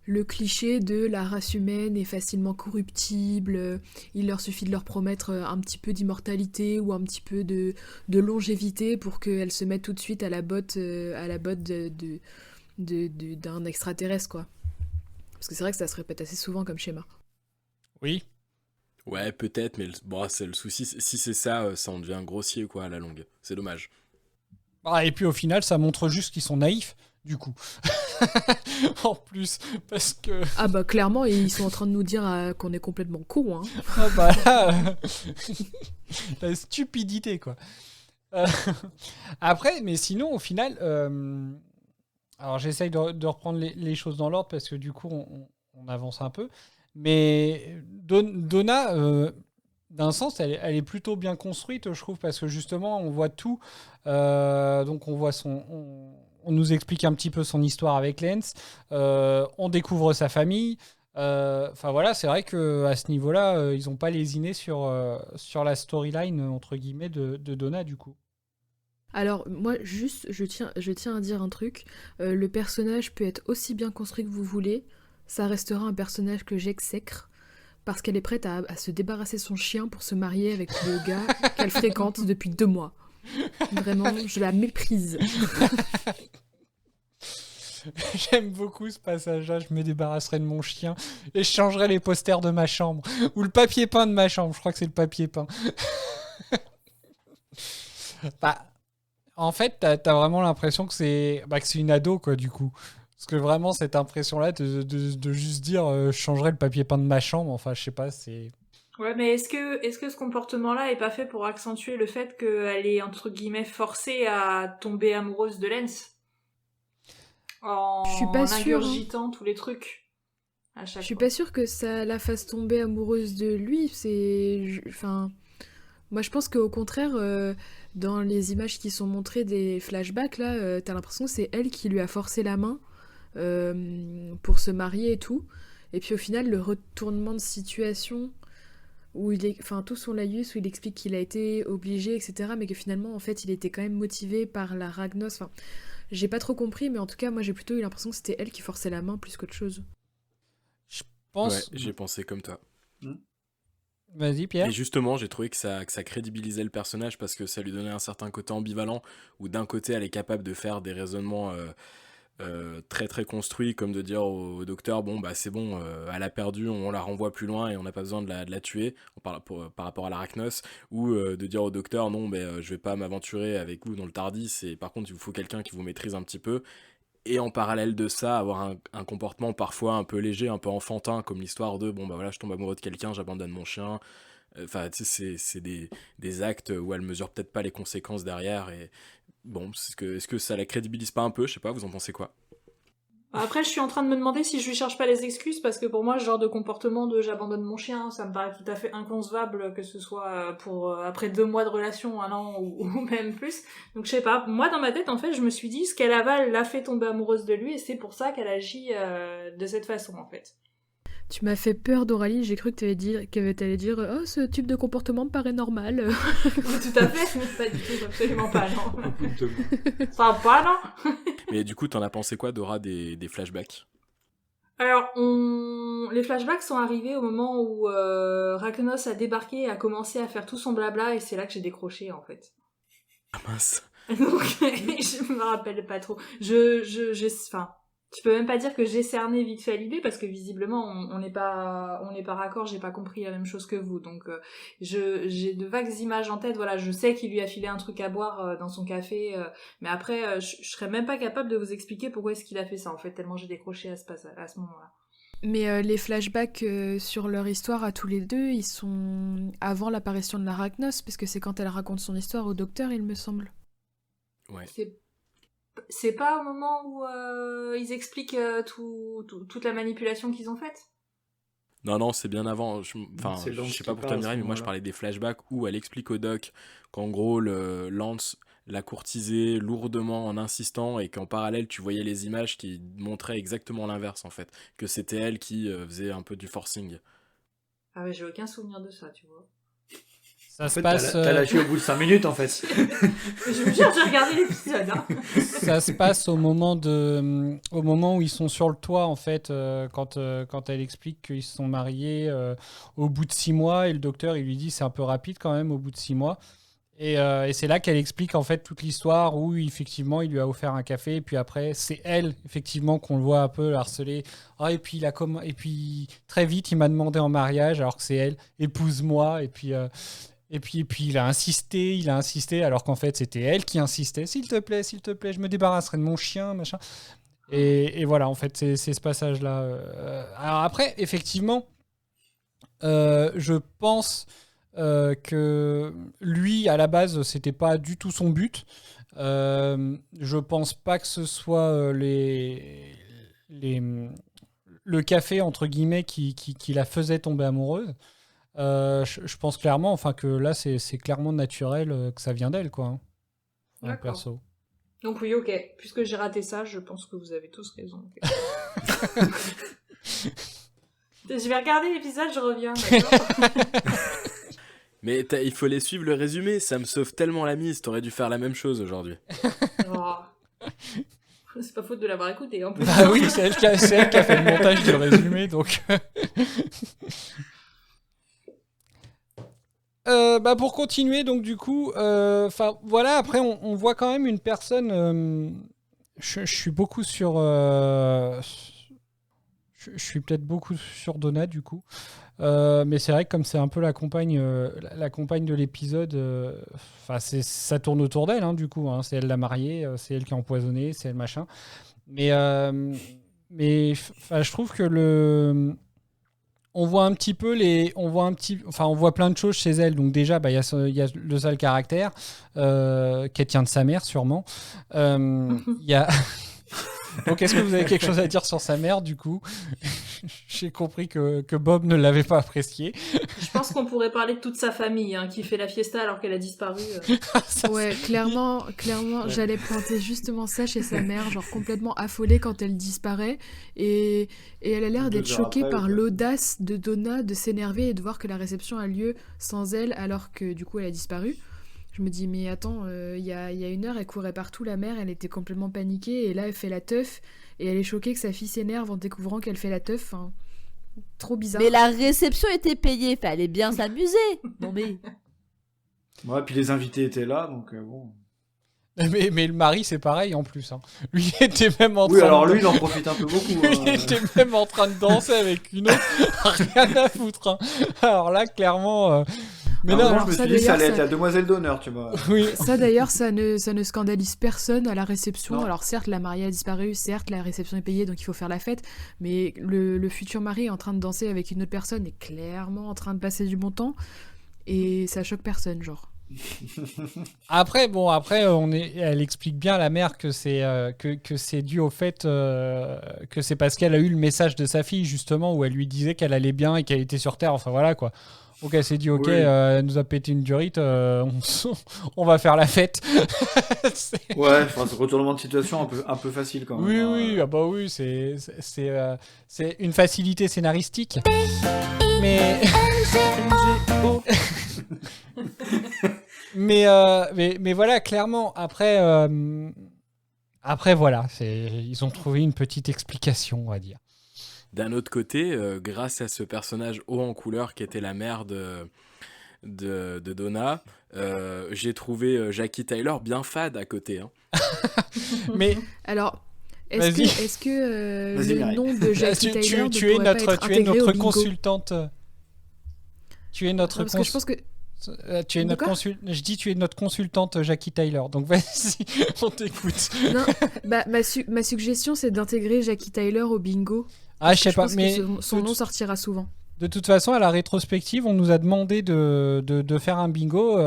le cliché de la race humaine est facilement corruptible, il leur suffit de leur promettre un petit peu d'immortalité ou un petit peu de longévité pour qu'elles se mettent tout de suite à la botte d'un extraterrestre, quoi. Parce que c'est vrai que ça se répète assez souvent comme schéma. Oui. Ouais, peut-être, mais bon, c'est le souci. Si c'est ça, ça en devient grossier, quoi, à la longue. C'est dommage. Et puis au final, ça montre juste qu'ils sont naïfs, du coup. En plus, parce que... Ah bah clairement, ils sont en train de nous dire qu'on est complètement cons, hein. Ah bah là, la stupidité, quoi. Après, mais sinon, au final... Alors j'essaye de reprendre les choses dans l'ordre, parce que du coup, on avance un peu. Mais Donna... d'un sens, elle est plutôt bien construite, je trouve, parce que justement, on voit tout. Donc, on voit on nous explique un petit peu son histoire avec Lance. On découvre sa famille. Enfin voilà, c'est vrai qu'à ce niveau-là, ils n'ont pas lésiné sur la storyline, entre guillemets, de Donna, du coup. Alors, moi, juste, je tiens à dire un truc. Le personnage peut être aussi bien construit que vous voulez. Ça restera un personnage que j'exècre. Parce qu'elle est prête à se débarrasser de son chien pour se marier avec le gars qu'elle fréquente depuis 2 mois. Vraiment, je la méprise. J'aime beaucoup ce passage-là. Je me débarrasserai de mon chien et je changerai les posters de ma chambre. Ou le papier peint de ma chambre. Je crois que c'est le papier peint. En fait, t'as vraiment l'impression que c'est une ado, quoi, du coup. Parce que vraiment, cette impression-là de juste dire je changerai le papier peint de ma chambre, enfin, je sais pas, c'est... Ouais, mais est-ce que ce comportement-là est pas fait pour accentuer le fait qu'elle est, entre guillemets, forcée à tomber amoureuse de Lance? Je suis pas sûre, ingurgitant tous les trucs. Je suis pas sûre que ça la fasse tomber amoureuse de lui. Enfin... Moi, je pense qu'au contraire, dans les images qui sont montrées des flashbacks, là, t'as l'impression que c'est elle qui lui a forcé la main pour se marier et tout. Et puis au final, le retournement de situation où tout son laïus, où il explique qu'il a été obligé, etc., mais que finalement, en fait, il était quand même motivé par la Ragnos. Enfin, j'ai pas trop compris, mais en tout cas, moi, j'ai plutôt eu l'impression que c'était elle qui forçait la main plus qu'autre chose. Je pense... Ouais, j'ai pensé comme toi. Vas-y, Pierre. Et justement, j'ai trouvé que ça crédibilisait le personnage parce que ça lui donnait un certain côté ambivalent où d'un côté, elle est capable de faire des raisonnements très très construits, comme de dire au docteur, bon, bah c'est bon, elle a perdu, on la renvoie plus loin et on n'a pas besoin de la tuer par rapport à l'Arachnos, ou de dire au docteur, non, je vais pas m'aventurer avec vous dans le Tardis, et par contre, il vous faut quelqu'un qui vous maîtrise un petit peu. Et en parallèle de ça, avoir un comportement parfois un peu léger, un peu enfantin, comme l'histoire de bon bah voilà, je tombe amoureux de quelqu'un, j'abandonne mon chien, Enfin, tu sais, c'est des actes où elle mesure peut-être pas les conséquences derrière. Et bon, est-ce que ça la crédibilise pas un peu? Je sais pas, vous en pensez quoi? Après, je suis en train de me demander si je lui cherche pas les excuses, parce que pour moi, ce genre de comportement de j'abandonne mon chien, ça me paraît tout à fait inconcevable, que ce soit pour après 2 mois de relation, 1 an ou même plus. Donc je sais pas, moi dans ma tête, en fait, je me suis dit, ce qu'elle avale l'a fait tomber amoureuse de lui, et c'est pour ça qu'elle agit de cette façon, en fait. Tu m'as fait peur, Doraline, j'ai cru que t'allais dire « Oh, ce type de comportement me paraît normal. » Tout à fait, pas du tout, absolument pas, non. Ça va pas, non. Mais du coup, t'en as pensé quoi, Dora, des flashbacks? Alors, les flashbacks sont arrivés au moment où Ragnos a débarqué et a commencé à faire tout son blabla, et c'est là que j'ai décroché, en fait. Ah mince. Donc, je me rappelle pas trop. Enfin, tu peux même pas dire que j'ai cerné vite fait l'idée, parce que visiblement, on n'est pas raccord, j'ai pas compris la même chose que vous. Donc, j'ai de vagues images en tête, voilà, je sais qu'il lui a filé un truc à boire dans son café, mais après, je serais même pas capable de vous expliquer pourquoi est-ce qu'il a fait ça, en fait, tellement j'ai décroché à ce moment-là. Mais les flashbacks sur leur histoire à tous les deux, ils sont avant l'apparition de l'Arachnos, parce que c'est quand elle raconte son histoire au docteur, il me semble. Ouais. C'est pas au moment où ils expliquent toute la manipulation qu'ils ont faite? Non, c'est bien avant. Enfin, C'est je Lance sais pas qui pour parle toi, à ce Mireille, mais moi je moment-là. parlais des flashbacks où elle explique au doc qu'en gros, Lance l'a courtisé lourdement en insistant et qu'en parallèle, tu voyais les images qui montraient exactement l'inverse en fait. Que c'était elle qui faisait un peu du forcing. Ah ouais, j'ai aucun souvenir de ça, tu vois. Ça En se fait, passe, t'as lâché au bout de 5 minutes, en fait. Je me jure, j'ai regardé l'épisode, hein. ça se passe au moment où ils sont sur le toit, en fait, quand elle explique qu'ils se sont mariés au bout de 6 mois, et le docteur, il lui dit c'est un peu rapide quand même au bout de 6 mois. Et c'est là qu'elle explique en fait toute l'histoire où effectivement il lui a offert un café, et puis après c'est elle effectivement qu'on le voit un peu harceler. Ah, et puis et puis très vite il m'a demandé en mariage alors que c'est elle, épouse-moi, et puis il a insisté alors qu'en fait c'était elle qui insistait, s'il te plaît, je me débarrasserai de mon chien, machin. Et voilà, en fait c'est ce passage là. Alors après effectivement je pense que lui, à la base, c'était pas du tout son but. Je pense pas que ce soit le café, entre guillemets, qui la faisait tomber amoureuse. Je pense clairement, enfin, que là, c'est clairement naturel que ça vient d'elle, quoi. D'accord. Perso. Donc oui, ok. Puisque j'ai raté ça, je pense que vous avez tous raison. Je vais regarder l'épisode, je reviens. D'accord. Mais il faut les suivre le résumé, ça me sauve tellement la mise, t'aurais dû faire la même chose aujourd'hui. Oh. C'est pas faute de l'avoir écouté en plus. Ah oui, c'est elle qui a fait le montage du résumé, donc. Pour continuer, donc du coup, voilà, après on voit quand même une personne. Je suis beaucoup sur. Je suis peut-être beaucoup sur Donna du coup. Mais c'est vrai que comme c'est un peu la compagne de l'épisode, ça tourne autour d'elle, hein, du coup. Hein, c'est elle la mariée, c'est elle qui a empoisonné, c'est elle machin. Mais je trouve que on voit un petit peu on voit plein de choses chez elle. Donc déjà, il y a le sale caractère qu'elle tient de sa mère, sûrement. Il y a. Donc, est-ce que vous avez quelque chose à dire sur sa mère, du coup? J'ai compris que Bob ne l'avait pas apprécié. Je pense qu'on pourrait parler de toute sa famille, hein, qui fait la fiesta alors qu'elle a disparu. Ouais, clairement, j'allais pointer justement ça chez sa mère, genre complètement affolée quand elle disparaît. Et elle a l'air d'être 2 heures choquée après, par quoi. l'audace de Donna de s'énerver et de voir que la réception a lieu sans elle alors que du coup elle a disparu. Je me dis, mais attends, il y a 1 heure, elle courait partout, la mère, elle était complètement paniquée, et là, elle fait la teuf, et elle est choquée que sa fille s'énerve en découvrant qu'elle fait la teuf. Enfin, trop bizarre. Mais la réception était payée, fallait bien s'amuser. Non mais... Ouais, puis les invités étaient là, donc bon. Mais le mari, c'est pareil en plus. Hein. Lui il était même en train. Oui, alors lui, il en profite un peu beaucoup. Il était même en train de danser avec une autre. Rien à foutre. Hein. Alors là, clairement. Mais non, moi, je me ça, suis dit, ça allait d'ailleurs, être la demoiselle d'honneur, tu vois. oui. Ça d'ailleurs, ça ne scandalise personne à la réception. Non. Alors certes, la mariée a disparu, certes, la réception est payée, donc il faut faire la fête, mais le futur mari est en train de danser avec une autre personne est clairement en train de passer du bon temps. et ça choque personne, genre. Après, elle explique bien à la mère que c'est dû au fait que c'est parce qu'elle a eu le message de sa fille, justement, où elle lui disait qu'elle allait bien et qu'elle était sur Terre. Enfin, voilà, quoi. Donc, elle s'est dit, ok, Oui. elle nous a pété une durite, on va faire la fête. Ouais, enfin, ce retournement de situation un peu facile quand même. Oui, hein. oui, ah bah oui, c'est une facilité scénaristique. Mais... mais voilà, clairement, après voilà, ils ont trouvé une petite explication, on va dire. D'un autre côté, grâce à ce personnage haut en couleur qui était la mère de Donna, j'ai trouvé Jackie Tyler bien fade à côté. Hein. Mais Alors, Vas-y. est-ce que Vas-y, le Mireille. nom de Jackie Tyler tu es ne pourrait pas être notre intégré au bingo? consultante. Tu es notre Parce que je pense que tu es De notre quoi je dis tu es notre consultante Jackie Tyler. Donc vas-y, on t'écoute. non, ma suggestion c'est d'intégrer Jackie Tyler au bingo. Ah, je sais pas, pense mais que son nom sortira souvent. de toute façon, à la rétrospective, on nous a demandé de faire un bingo.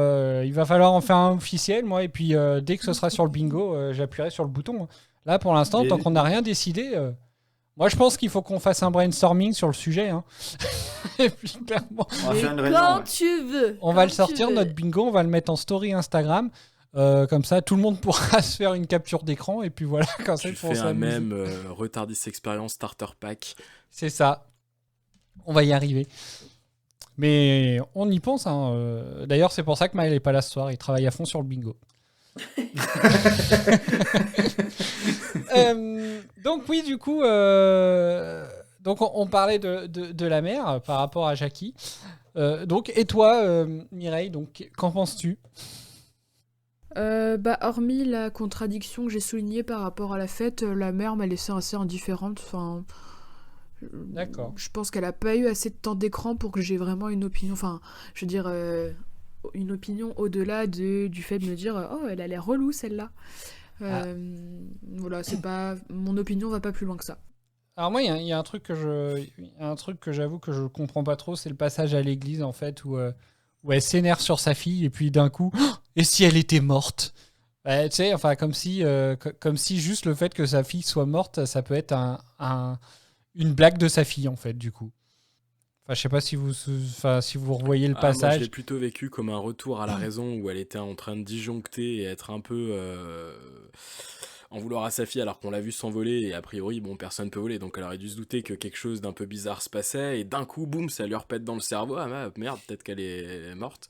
Il va falloir en faire un officiel, moi. Et puis, dès que ce sera sur le bingo, j'appuierai sur le bouton. Là, pour l'instant, Mais- tant qu'on n'a rien décidé, moi, je pense qu'il faut qu'on fasse un brainstorming sur le sujet. Hein. Et puis, clairement, On va Et faire une réunion. quand ouais. tu veux. on va quand le sortir, tu veux. notre bingo. On va le mettre en story Instagram. Comme ça, tout le monde pourra se faire une capture d'écran. Et puis voilà, quand ça, Tu ils pourront fais un s'amuser. même Retardis Experience Starter Pack. C'est ça. On va y arriver. Mais on y pense. Hein. D'ailleurs, c'est pour ça que Maël n'est pas là ce soir. Il travaille à fond sur le bingo. Donc oui, du coup, donc on parlait de la mère par rapport à Jackie. Donc, et toi, Mireille, donc, qu'en penses-tu? Hormis la contradiction que j'ai soulignée par rapport à la fête, la mère m'a laissé assez indifférente. Enfin, D'accord. je pense qu'elle a pas eu assez de temps d'écran pour que j'ai vraiment une opinion. Enfin, je veux dire, une opinion au-delà du fait de me dire oh, elle a l'air relou celle-là. Voilà, c'est pas. Mon opinion va pas plus loin que ça. Alors moi, il y a un truc que j'avoue que je comprends pas trop, c'est le passage à l'église en fait où elle s'énerve sur sa fille et puis d'un coup, oh, et si elle était morte? Tu sais, enfin comme si juste le fait que sa fille soit morte, ça peut être une blague de sa fille en fait du coup. Enfin, je sais pas si vous revoyez le Moi, je passage. l'ai plutôt vécu comme un retour à la raison où elle était en train de disjoncter et être un peu en vouloir à sa fille alors qu'on l'a vu s'envoler et a priori, bon, personne peut voler. Donc elle aurait dû se douter que quelque chose d'un peu bizarre se passait et d'un coup, boum, ça lui repète dans le cerveau. Ah merde, peut-être qu'elle est morte.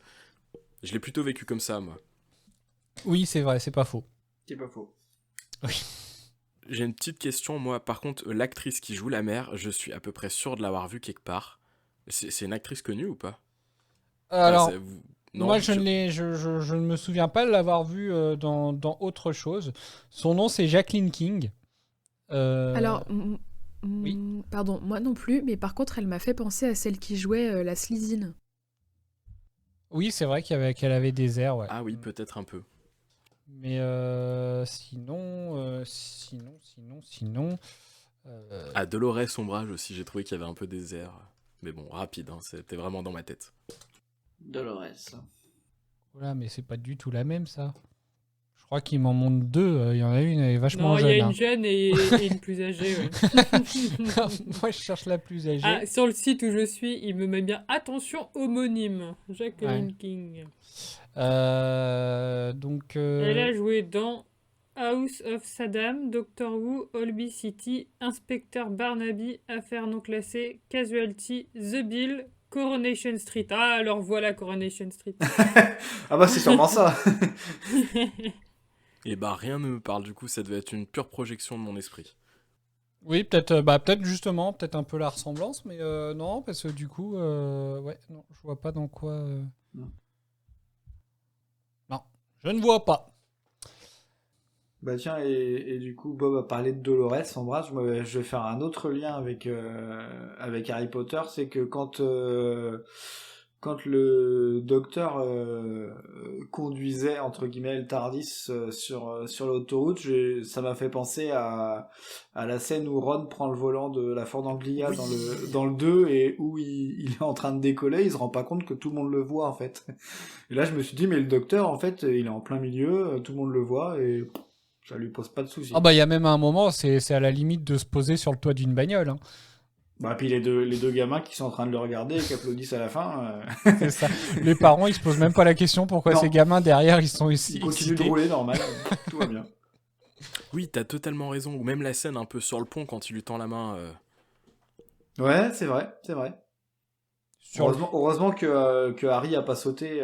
Je l'ai plutôt vécu comme ça, moi. Oui, c'est vrai, c'est pas faux. C'est pas faux. J'ai une petite question, moi. Par contre, l'actrice qui joue la mère, je suis à peu près sûr de l'avoir vue quelque part. C'est une actrice connue ou pas? Alors, Non, moi, je ne me souviens pas de l'avoir vue dans autre chose. Son nom, c'est Jacqueline King. Alors, oui. Pardon, moi non plus, mais par contre, elle m'a fait penser à celle qui jouait la Slizine. Oui, c'est vrai qu'elle avait des airs, ouais. Ah oui, peut-être un peu. Mais sinon. Ah, Dolores Ombrage aussi, j'ai trouvé qu'il y avait un peu des airs. Mais bon, rapide, hein, c'était vraiment dans ma tête. Dolores. Voilà, mais c'est pas du tout la même, ça. Je crois qu'il m'en montre deux. Il y en a une, elle est vachement Non, il jeune. y a hein. une jeune et une plus âgée. Ouais. Moi, je cherche la plus âgée. Ah, sur le site où je suis, il me met bien attention homonyme. Jacqueline Ouais. King. Donc. Elle a joué dans House of Saddam, Doctor Who, Holby City, Inspecteur Barnaby, Affaires non classées, Casualty, The Bill, Coronation Street. Ah, alors voilà Coronation Street. Ah bah c'est sûrement ça. Et bah, rien ne me parle, du coup, ça devait être une pure projection de mon esprit. Oui, peut-être justement, peut-être un peu la ressemblance, mais non, parce que du coup, ouais, non, je vois pas dans quoi. Non, je ne vois pas. Bah tiens, et du coup, Bob a parlé de Dolores Ombrage. Moi, je vais faire un autre lien avec Harry Potter. C'est que quand quand le docteur conduisait entre guillemets le TARDIS sur l'autoroute, ça m'a fait penser à la scène où Ron prend le volant de la Ford Anglia dans le 2 et où il est en train de décoller, il se rend pas compte que tout le monde le voit en fait. Et là je me suis dit mais le docteur en fait il est en plein milieu, tout le monde le voit et ça lui pose pas de soucis. Ah bah il y a même un moment, c'est à la limite de se poser sur le toit d'une bagnole. Hein. Bah puis les deux gamins qui sont en train de le regarder et qui applaudissent à la fin. C'est ça. Les parents ils se posent même pas la question pourquoi ces gamins derrière ils sont ici. Ils continuent de rouler normal, tout va bien. Oui, t'as totalement raison. Ou même la scène un peu sur le pont quand il lui tend la main. Ouais, c'est vrai. Heureusement que Harry a pas sauté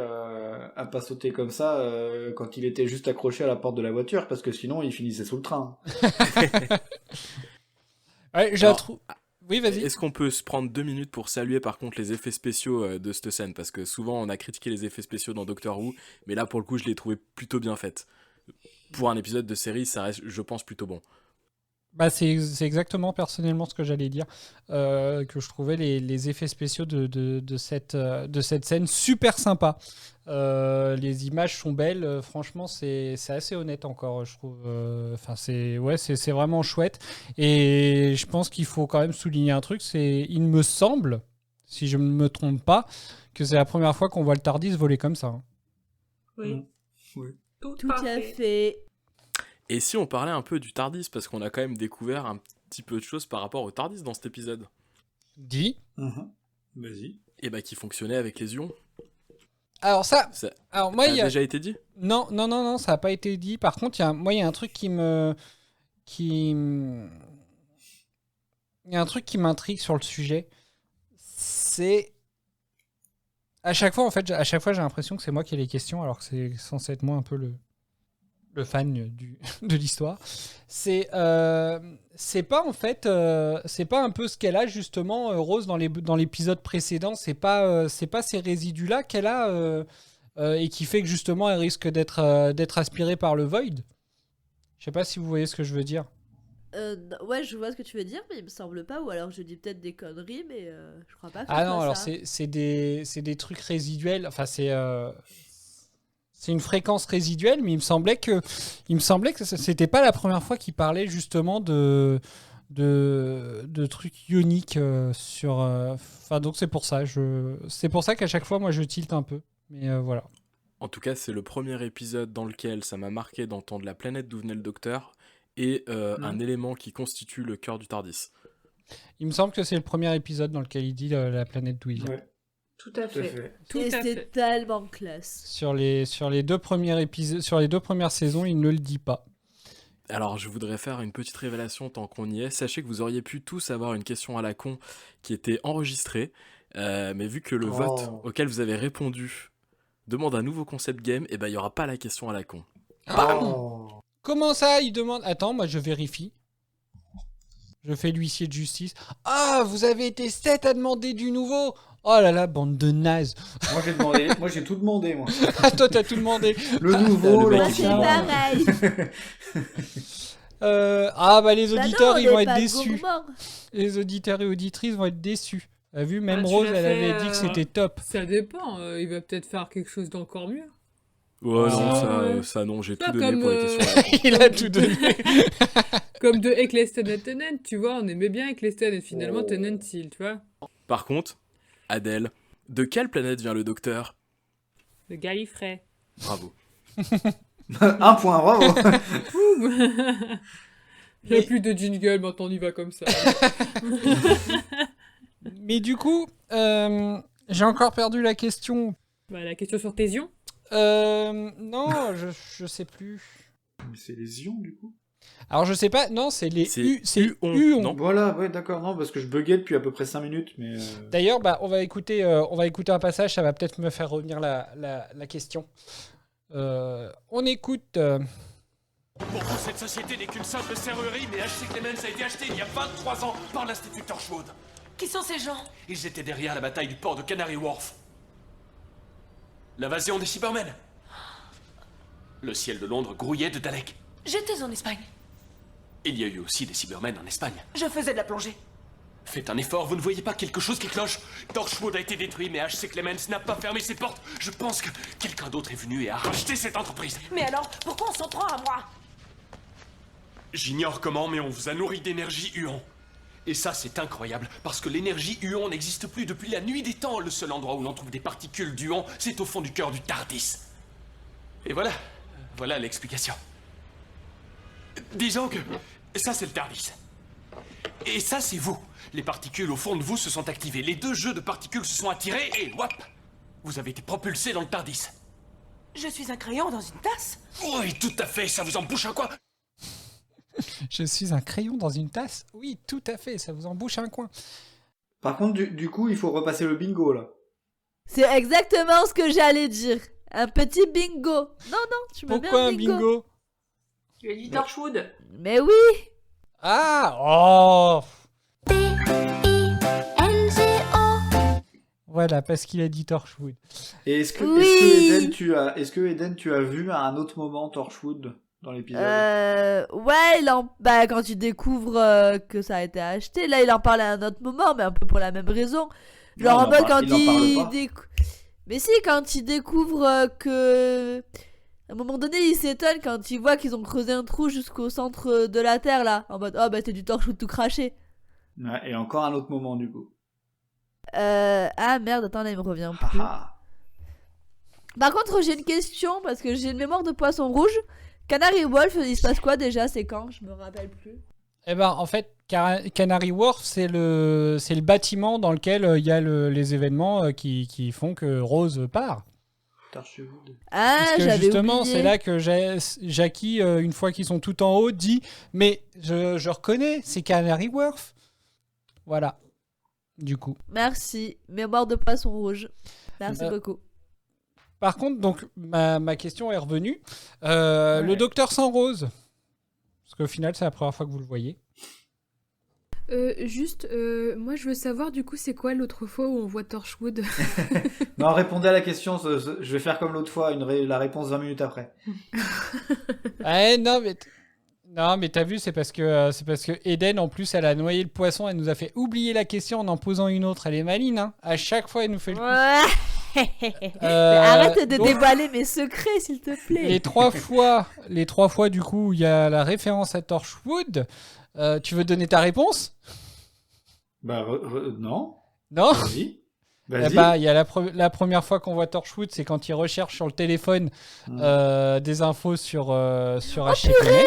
comme ça quand il était juste accroché à la porte de la voiture parce que sinon il finissait sous le train. Ouais, oui, vas-y. Est-ce qu'on peut se prendre 2 minutes pour saluer par contre les effets spéciaux de cette scène? Parce que souvent on a critiqué les effets spéciaux dans Doctor Who, mais là pour le coup je l'ai trouvé plutôt bien faite. Pour un épisode de série, ça reste, je pense, plutôt bon. Bah c'est exactement personnellement ce que j'allais dire, que je trouvais les effets spéciaux de cette scène super sympa. Les images sont belles, franchement c'est assez honnête encore, je trouve. Enfin c'est vraiment chouette. Et je pense qu'il faut quand même souligner un truc, il me semble, si je ne me trompe pas, que c'est la première fois qu'on voit le TARDIS voler comme ça. Hein. Oui. Oui. Tout à fait. Et si on parlait un peu du TARDIS, parce qu'on a quand même découvert un petit peu de choses par rapport au TARDIS dans cet épisode. Dis. Vas-y. Et bah qui fonctionnait avec les ions. Alors ça moi ça a déjà été dit ? Non, ça n'a pas été dit. Par contre, il y a un truc il y a un truc qui m'intrigue sur le sujet. C'est à chaque fois j'ai l'impression que c'est moi qui ai les questions alors que c'est censé être moi un peu le fan de l'histoire. C'est pas en fait c'est pas un peu ce qu'elle a justement Rose dans l'épisode précédent, c'est pas ces résidus là qu'elle a et qui fait que justement elle risque d'être aspirée par le Void. Je sais pas si vous voyez ce que je veux dire. Ouais, je vois ce que tu veux dire, mais il me semble pas, ou alors je dis peut-être des conneries, mais je crois pas que Ah non, soit alors ça. c'est des trucs résiduels, enfin c'est une fréquence résiduelle, mais il me semblait que c'était pas la première fois qu'il parlait justement de trucs ioniques sur. Enfin donc c'est pour ça qu'à chaque fois moi je tilte un peu, mais voilà. En tout cas, c'est le premier épisode dans lequel ça m'a marqué d'entendre la planète d'où venait le docteur et un élément qui constitue le cœur du TARDIS. Il me semble que c'est le premier épisode dans lequel il dit la planète d'où il vient. Ouais. Tout à fait. Et c'est tellement classe. Sur les 2 premiers épisodes, sur les 2 premières saisons, il ne le dit pas. Alors, je voudrais faire une petite révélation tant qu'on y est. Sachez que vous auriez pu tous avoir une question à la con qui était enregistrée, mais vu que le vote auquel vous avez répondu demande un nouveau concept game, et ben il y aura pas la question à la con. Comment ça, il demande... Attends, moi je vérifie. Je fais l'huissier de justice. Ah, vous avez été 7 à demander du nouveau. Oh là là, bande de nazes. Moi j'ai tout demandé, moi. Ah, toi t'as tout demandé. Le nouveau, le mec, Moi, c'est pareil. Bah les auditeurs, non, ils vont on est être pas déçus. gourmands. Les auditeurs et auditrices vont être déçus. T'as vu, même tu Rose, l'as elle fait, avait dit que c'était top. Ça dépend, il va peut-être faire quelque chose d'encore mieux. Ouais, non, ouais. ça non, j'ai Pas tout donné comme, pour les questions à la con. Il a tout donné. Comme de Eccleston et Tennant, tu vois, on aimait bien Eccleston et finalement Tennant, tu vois. Par contre, Adèle, de quelle planète vient le docteur ? Le Gallifrey. Bravo. 1 point, bravo. Il n'y a plus de jingle, maintenant on y va comme ça. Mais du coup, j'ai encore perdu la question. Bah, la question sur tes ions. Non, je sais plus. Mais c'est les ions, du coup. Alors je sais pas, non, c'est les C'est Uon. non ? Voilà, ouais, d'accord, non, parce que je buguais depuis à peu près 5 minutes, mais... D'ailleurs, on va écouter un passage, ça va peut-être me faire revenir la question. On écoute... Pour vous, cette société n'est qu'une simple serrurerie, mais H.C. Clemens a été acheté il y a 23 ans par l'Institut Torchwood. Qui sont ces gens? Ils étaient derrière la bataille du port de Canary Wharf. L'invasion des Cybermen. Le ciel de Londres grouillait de Daleks. J'étais en Espagne. Il y a eu aussi des Cybermen en Espagne. Je faisais de la plongée. Faites un effort, vous ne voyez pas quelque chose qui cloche? Torchwood a été détruit, mais H.C. Clemens n'a pas fermé ses portes. Je pense que quelqu'un d'autre est venu et a racheté cette entreprise. Mais alors, pourquoi on s'en prend à moi? J'ignore comment, mais on vous a nourri d'énergie Huon. Et ça, c'est incroyable, parce que l'énergie Huon n'existe plus depuis la nuit des temps. Le seul endroit où l'on trouve des particules d'Huon, c'est au fond du cœur du Tardis. Et voilà l'explication. Disons que ça, c'est le Tardis. Et ça, c'est vous. Les particules au fond de vous se sont activées. Les deux jeux de particules se sont attirés et whop, vous avez été propulsé dans le Tardis. Je suis un crayon dans une tasse? Oui, tout à fait, ça vous embouche un coin. Je suis un crayon dans une tasse? Oui, tout à fait, ça vous embouche un coin. Par contre, du coup, il faut repasser le bingo, là. C'est exactement ce que j'allais dire. Un petit bingo. Non, tu me mets Pourquoi un bingo? Tu as dit Torchwood. Mais oui. Ah, oh. Voilà, parce qu'il a dit Torchwood. Et est-ce que Eden, tu as vu à un autre moment Torchwood dans l'épisode? Ouais, quand il découvre que ça a été acheté, là il en parle à un autre moment, mais un peu pour la même raison. Genre en mode quand mais si, quand il découvre que... À un moment donné, il s'étonne quand il voit qu'ils ont creusé un trou jusqu'au centre de la Terre, là. En mode, oh bah c'est du Torchwood tout craché. Ouais, et encore un autre moment, du coup. Ah merde, attends, là il me revient plus. Par contre, j'ai une question, parce que j'ai une mémoire de poisson rouge. Canary Wolf, il se passe quoi déjà? C'est quand? Je me rappelle plus. Eh ben, en fait, Canary Wharf, c'est le bâtiment dans lequel il y a les événements qui font que Rose part. Torchwood. Ah, parce que j'avais justement, oublié. c'est là que Jackie, une fois qu'ils sont tout en haut, dit « Mais je reconnais, c'est Canary Wharf. » Voilà. Du coup. Merci. Mémoire de poisson rouge. Merci beaucoup. Par contre, donc, ma question est revenue. Le docteur sans Rose. Parce qu'au final, c'est la première fois que vous le voyez. Moi je veux savoir du coup c'est quoi l'autre fois où on voit Torchwood? Non, répondez à la question, je vais faire comme l'autre fois, la réponse 20 minutes après. Non, mais t'as vu, c'est parce que Eden, en plus, elle a noyé le poisson, elle nous a fait oublier la question en posant une autre. Elle est maline, hein. À chaque fois, elle nous fait le coup. Mais arrête de dévoiler mes secrets, s'il te plaît. Les trois fois, du coup, il y a la référence à Torchwood. Tu veux donner ta réponse? Bah, non. Non? Vas-y. Il y a la première fois qu'on voit Torchwood, c'est quand il recherche sur le téléphone des infos sur H.C. Clemens.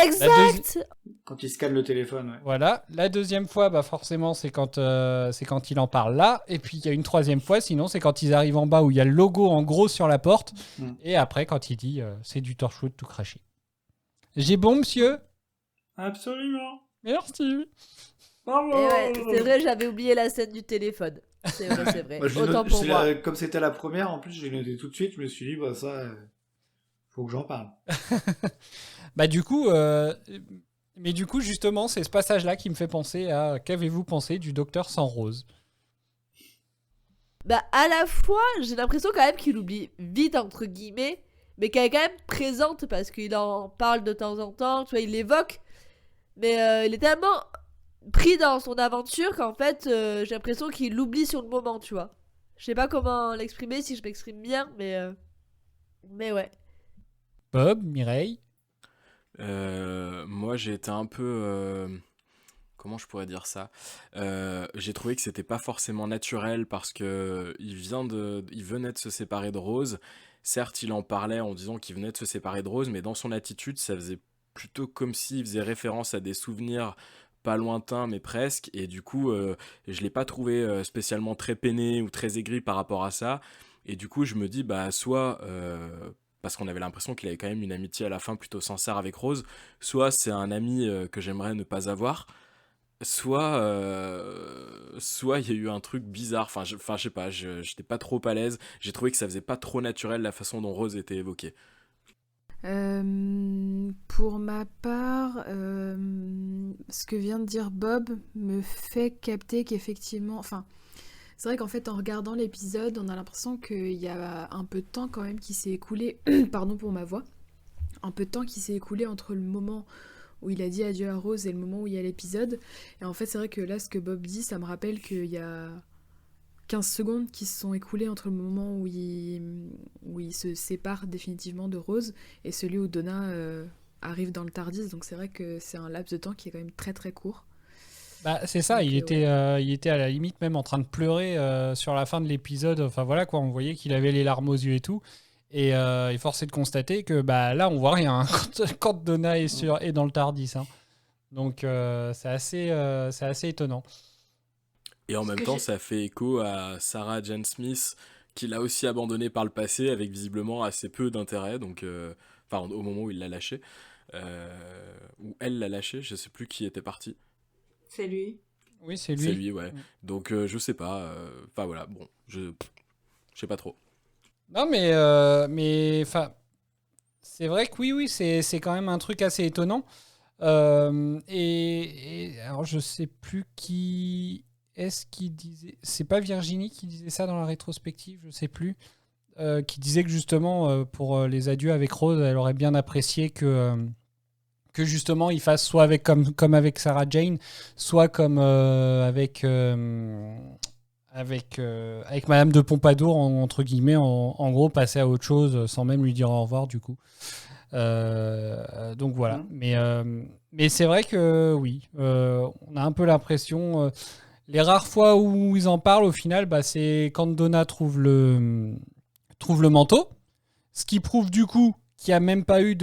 Exact. Quand il scanne le téléphone, ouais. Voilà. La deuxième fois, forcément, c'est quand il en parle là. Et puis, il y a une troisième fois, sinon, c'est quand ils arrivent en bas où il y a le logo en gros sur la porte. Et après, quand il dit c'est du Torchwood tout craché. J'ai bon, monsieur? Absolument. Merci. Bravo. C'est vrai, j'avais oublié la scène du téléphone. C'est vrai. Bah, Autant pour moi. Comme c'était la première, en plus, j'ai noté tout de suite. Je me suis dit, bah ça, faut que j'en parle. Du coup, justement, c'est ce passage-là qui me fait penser à qu'avez-vous pensé du docteur sans Rose? À la fois, j'ai l'impression quand même qu'il oublie vite, entre guillemets, mais qu'elle est quand même présente parce qu'il en parle de temps en temps, tu vois, il l'évoque. Mais il est tellement pris dans son aventure qu'en fait, j'ai l'impression qu'il l'oublie sur le moment, tu vois. Je sais pas comment l'exprimer, si je m'exprime bien, mais ouais. Bob, Mireille? Moi, j'ai été un peu... comment je pourrais dire ça? J'ai trouvé que c'était pas forcément naturel parce que il venait de se séparer de Rose. Certes, il en parlait en disant qu'il venait de se séparer de Rose, mais dans son attitude, ça faisait plutôt comme s'il faisait référence à des souvenirs pas lointains, mais presque. Et du coup, je l'ai pas trouvé spécialement très peiné ou très aigri par rapport à ça. Et du coup, je me dis, soit... parce qu'on avait l'impression qu'il avait quand même une amitié à la fin plutôt sincère avec Rose, soit c'est un ami que j'aimerais ne pas avoir, soit il y a eu un truc bizarre, je sais pas, j'étais pas trop à l'aise, j'ai trouvé que ça faisait pas trop naturel la façon dont Rose était évoquée. Pour ma part, ce que vient de dire Bob me fait capter qu'effectivement, c'est vrai qu'en fait, en regardant l'épisode, on a l'impression qu'il y a un peu de temps quand même qui s'est écoulé, pardon pour ma voix, un peu de temps qui s'est écoulé entre le moment où il a dit adieu à Rose et le moment où il y a l'épisode. Et en fait, c'est vrai que là, ce que Bob dit, ça me rappelle qu'il y a 15 secondes qui se sont écoulées entre le moment où il se sépare définitivement de Rose et celui où Donna arrive dans le TARDIS. Donc c'est vrai que c'est un laps de temps qui est quand même très très court. Bah, c'est ça, Donc, il était à la limite même en train de pleurer sur la fin de l'épisode. Enfin voilà quoi, on voyait qu'il avait les larmes aux yeux et tout. Et force est de constater que bah, là, on voit rien hein, quand Donna est dans le TARDIS. Hein. Donc c'est assez étonnant. Et en même temps, ça fait écho à Sarah Jane Smith, qui l'a aussi abandonné par le passé, avec visiblement assez peu d'intérêt, donc, au moment où il l'a lâché. Ou elle l'a lâché, je sais plus qui était parti. C'est lui. Oui, c'est lui. C'est lui, ouais. Donc je sais pas, voilà, bon, je sais pas trop. Non, mais c'est vrai que oui, c'est quand même un truc assez étonnant. Et alors, je sais plus qui est-ce qui disait. C'est pas Virginie qui disait ça dans la rétrospective, je sais plus. Qui disait que justement, pour les adieux avec Rose, elle aurait bien apprécié que justement, il fasse soit avec comme avec Sarah Jane, soit comme avec Madame de Pompadour, entre guillemets, en gros, passer à autre chose sans même lui dire au revoir, du coup. Donc voilà. Mais c'est vrai que oui, on a un peu l'impression. Les rares fois où ils en parlent, au final, bah, c'est quand Donna trouve le manteau. Ce qui prouve du coup qu'il n'y a même pas eu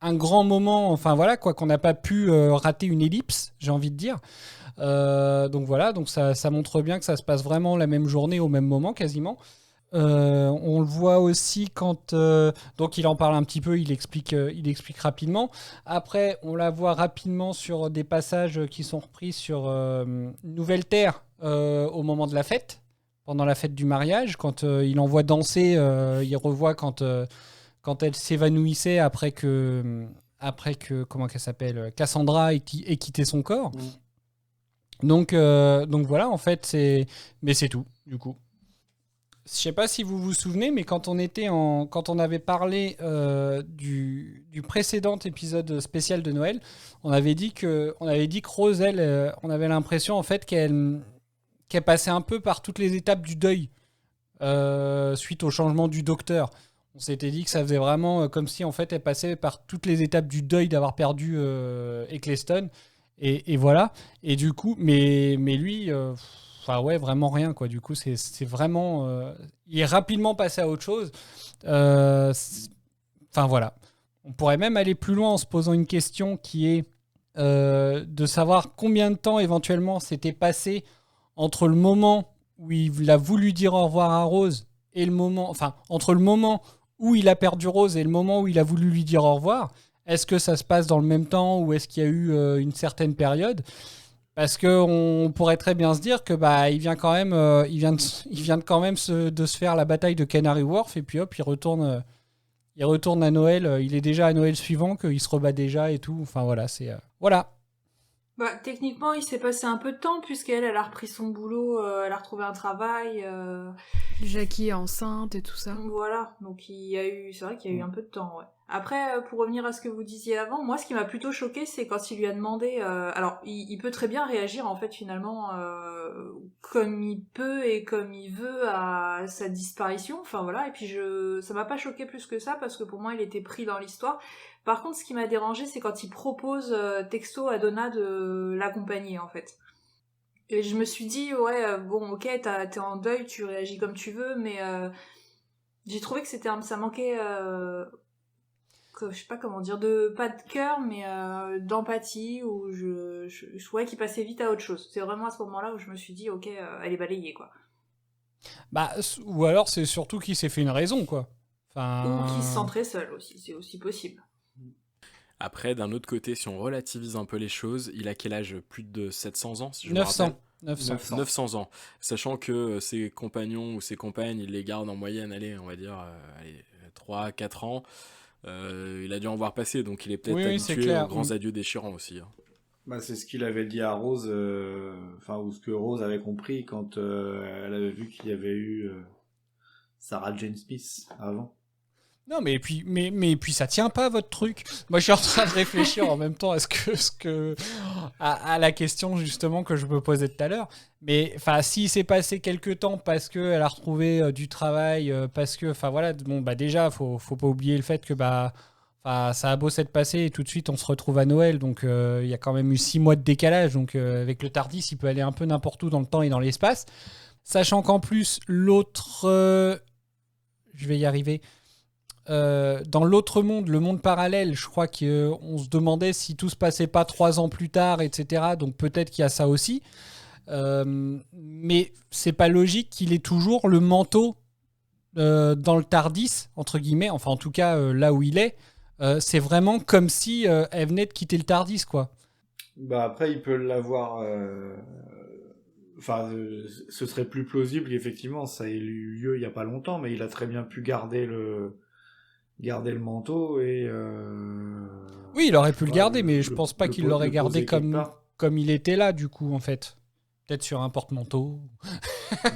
un grand moment, enfin voilà, quoi, qu'on n'a pas pu rater une ellipse, j'ai envie de dire. Donc voilà, donc ça montre bien que ça se passe vraiment la même journée au même moment quasiment. On le voit aussi quand donc il en parle un petit peu, il explique rapidement. Après, on la voit rapidement sur des passages qui sont repris sur Nouvelle Terre au moment de la fête, pendant la fête du mariage, quand il envoie danser, il revoit quand elle s'évanouissait après que comment qu'elle s'appelle, Cassandra ait quitté son corps. Donc voilà, en fait, mais c'est tout du coup. Je sais pas si vous vous souvenez, mais quand on avait parlé du précédent épisode spécial de Noël, on avait dit que Rose, elle, on avait l'impression en fait qu'elle passait un peu par toutes les étapes du deuil suite au changement du docteur. On s'était dit que ça faisait vraiment comme si en fait elle passait par toutes les étapes du deuil d'avoir perdu Eccleston. Et voilà. Et du coup, mais lui. Enfin ouais, vraiment rien quoi. Du coup, c'est vraiment... il est rapidement passé à autre chose. Enfin voilà. On pourrait même aller plus loin en se posant une question qui est de savoir combien de temps éventuellement s'était passé entre le moment où il a voulu dire au revoir à Rose et le moment... Enfin, entre le moment où il a perdu Rose et le moment où il a voulu lui dire au revoir. Est-ce que ça se passe dans le même temps ou est-ce qu'il y a eu une certaine période ? Parce qu'on pourrait très bien se dire que bah il vient quand même, il vient quand même de se faire la bataille de Canary Wharf et puis hop il retourne à Noël. Il est déjà à Noël suivant, qu'il se rebat déjà et tout. Enfin voilà, c'est voilà. Bah techniquement il s'est passé un peu de temps puisqu'elle a repris son boulot, elle a retrouvé un travail. Jackie est enceinte et tout ça. Voilà, donc c'est vrai qu'il y a eu un peu de temps, ouais. Après, pour revenir à ce que vous disiez avant, moi, ce qui m'a plutôt choqué, c'est quand il lui a demandé... alors, il peut très bien réagir, en fait, finalement, comme il peut et comme il veut à sa disparition. Enfin, voilà, et puis ça m'a pas choqué plus que ça, parce que pour moi, il était pris dans l'histoire. Par contre, ce qui m'a dérangé, c'est quand il propose texto à Donna de l'accompagner, en fait. Et je me suis dit, ouais, bon, ok, t'es en deuil, tu réagis comme tu veux, mais j'ai trouvé que ça manquait... je sais pas comment dire, pas de cœur, mais d'empathie, où je trouvais qu'il passait vite à autre chose. C'est vraiment à ce moment-là où je me suis dit, ok, elle est balayée, quoi. Bah, ou alors c'est surtout qu'il s'est fait une raison, quoi. Ou qu'il se sent très seul aussi, c'est aussi possible. Après, d'un autre côté, si on relativise un peu les choses, il a quel âge ? Plus de 700 ans, si je 900. me rappelle 900 ans. Sachant que ses compagnons ou ses compagnes, il les garde en moyenne, allez, on va dire, 3-4 ans. Il a dû en voir passer, donc il est peut-être habitué aux grands adieux déchirants aussi. Hein. Bah, c'est ce qu'il avait dit à Rose, ou ce que Rose avait compris quand elle avait vu qu'il y avait eu Sarah Jane Smith avant. Non, mais puis ça tient pas votre truc. Moi, je suis en train de réfléchir en même temps à la question justement que je me posais tout à l'heure. Mais enfin, s'il s'est passé quelques temps parce qu'elle a retrouvé du travail, parce que, enfin voilà, bon bah déjà, faut pas oublier le fait que ça a beau s'être passé et tout de suite on se retrouve à Noël, donc il y a quand même eu 6 mois de décalage. Donc avec le TARDIS, il peut aller un peu n'importe où dans le temps et dans l'espace, sachant qu'en plus l'autre, je vais y arriver. Dans l'autre monde, le monde parallèle, je crois qu'on se demandait si tout se passait pas 3 ans plus tard, etc. Donc peut-être qu'il y a ça aussi. Mais c'est pas logique qu'il ait toujours le manteau dans le TARDIS, entre guillemets. Enfin, en tout cas, là où il est. C'est vraiment comme si elle venait de quitter le TARDIS, quoi. Bah après, il peut l'avoir... Enfin, ce serait plus plausible, effectivement, ça ait eu lieu il y a pas longtemps, mais il a très bien pu garder le manteau et... Oui, il aurait pu le garder, mais je le- pense pas le qu'il po- l'aurait le gardé poser quelque part. comme il était là, du coup, en fait. Peut-être sur un porte-manteau.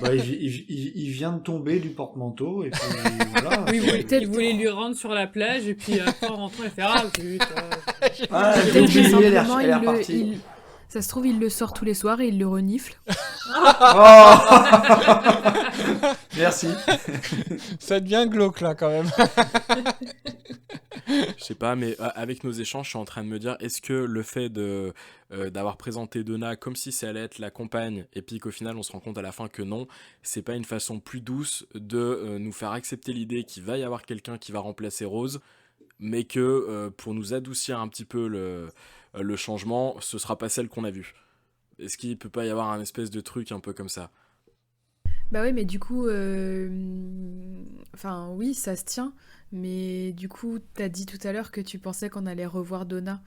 Bah, il vient de tomber du porte-manteau, et puis voilà. Oui, peut-être- il voulait lui rendre sur la plage, et puis après, en rentrant, il fait ah, putain. Ah, j'ai Peut-être que oublié, simplement, elle est repartie. ça se trouve, il le sort tous les soirs et il le renifle. Oh Merci. Ça devient glauque, là, quand même. Je sais pas, mais avec nos échanges, je suis en train de me dire, est-ce que le fait d'avoir présenté Donna comme si ça allait être la compagne, et puis qu'au final on se rend compte à la fin que non, c'est pas une façon plus douce de nous faire accepter l'idée qu'il va y avoir quelqu'un qui va remplacer Rose, mais que pour nous adoucir un petit peu le changement, ce sera pas celle qu'on a vue. Est-ce qu'il peut pas y avoir un espèce de truc un peu comme ça? Bah oui, mais du coup, enfin oui, ça se tient, mais du coup, t'as dit tout à l'heure que tu pensais qu'on allait revoir Donna.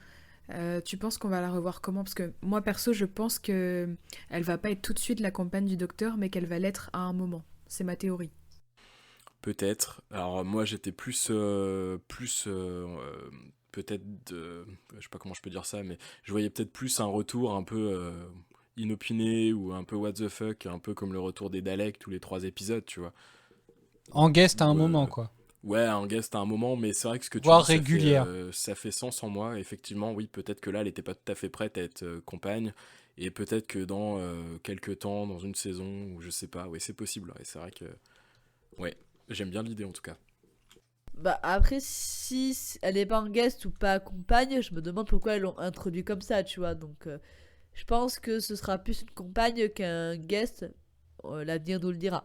Tu penses qu'on va la revoir comment? Parce que moi, perso, je pense que elle va pas être tout de suite la compagne du docteur, mais qu'elle va l'être à un moment. C'est ma théorie. Peut-être. Alors moi j'étais plus peut-être je sais pas comment je peux dire ça, mais je voyais peut-être plus un retour un peu inopiné ou un peu what the fuck, un peu comme le retour des Daleks tous les 3 épisodes, tu vois. En guest à un Ouais. moment, quoi. Ouais, un guest à un moment, mais c'est vrai que ce que tu Voire dis, régulière. ça fait sens en moi. Effectivement, oui, peut-être que là, elle n'était pas tout à fait prête à être compagne, et peut-être que dans quelques temps, dans une saison, ou je sais pas, oui, c'est possible. Et c'est vrai que, ouais, j'aime bien l'idée en tout cas. Bah après, si elle est pas en guest ou pas compagne, je me demande pourquoi ils l'ont introduit comme ça, tu vois. Donc je pense que ce sera plus une compagne qu'un guest. L'avenir nous le dira.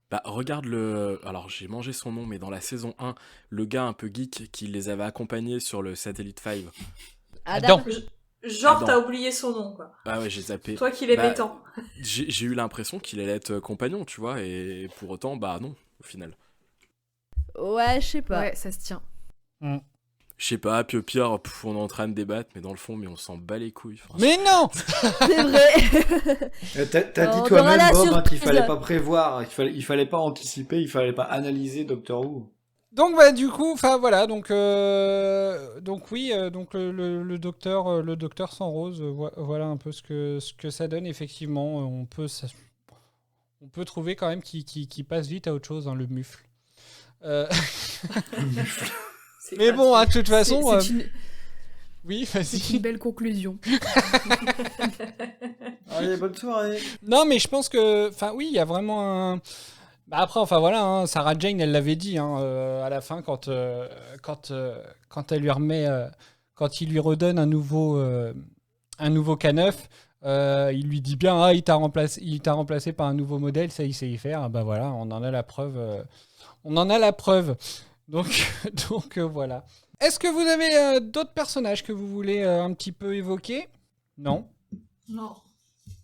Bah, regarde alors j'ai mangé son nom, mais dans la saison 1, le gars un peu geek qui les avait accompagnés sur le Satellite 5. Adam. Genre, Adam. t'as oublié son nom, quoi. Ah ouais, j'ai zappé. Toi qui l'aimais Bah, tant. j'ai eu l'impression qu'il allait être compagnon, tu vois, et pour autant, bah non, au final. Ouais, je sais pas. Ouais, ça se tient. Je sais pas, puis au pire, on est en train de débattre, mais dans le fond, mais on s'en bat les couilles. Enfin, Mais non. C'est vrai. T'as On dit aura toi-même, la Bob, qu'il surprise. fallait pas prévoir, il fallait pas anticiper, il fallait pas analyser Doctor Who. Donc bah du coup, enfin voilà, donc oui, donc le docteur sans Rose, voilà un peu ce que ça donne effectivement. On peut trouver quand même qu'il passe vite à autre chose, hein, le mufle. C'est Mais bon, gratuit. de toute façon, C'est une... oui, c'est vas-y. une belle conclusion. Allez, bonne soirée. Non, mais je pense que, enfin oui, il y a vraiment un. Bah après, enfin voilà, hein, Sarah Jane, elle l'avait dit hein, à la fin quand elle lui remet, quand il lui redonne un nouveau K9, il lui dit bien, ah, il t'a remplacé par un nouveau modèle, ça il sait y faire. Ah, bah voilà, on en a la preuve. Donc voilà. Est-ce que vous avez d'autres personnages que vous voulez un petit peu évoquer? Non. Non.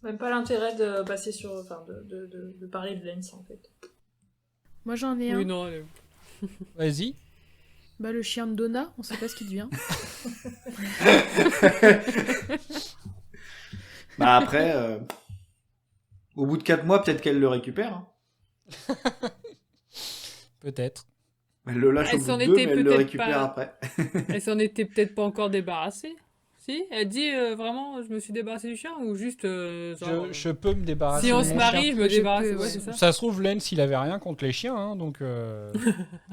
Même pas l'intérêt de passer sur. Enfin, de parler de Lens, en fait. Moi, j'en ai un. Oui, non, Vas-y. Bah, le chien de Donna, on sait pas ce qu'il devient. Bah après, au bout de 4 mois, peut-être qu'elle le récupère. Hein. Peut-être. Elle le lâche Elle au bout s'en de 2, mais était elle le peut-être récupère pas- après. elle s'en était peut-être pas encore débarrassée. Si, elle dit vraiment, je me suis débarrassée du chien ou juste genre. Je peux me débarrasser Si on de se mon marie, chien. je me débarrasse. peux, Ouais, ouais. c'est ça. Ça se trouve, Lens, il avait rien contre les chiens, hein, donc...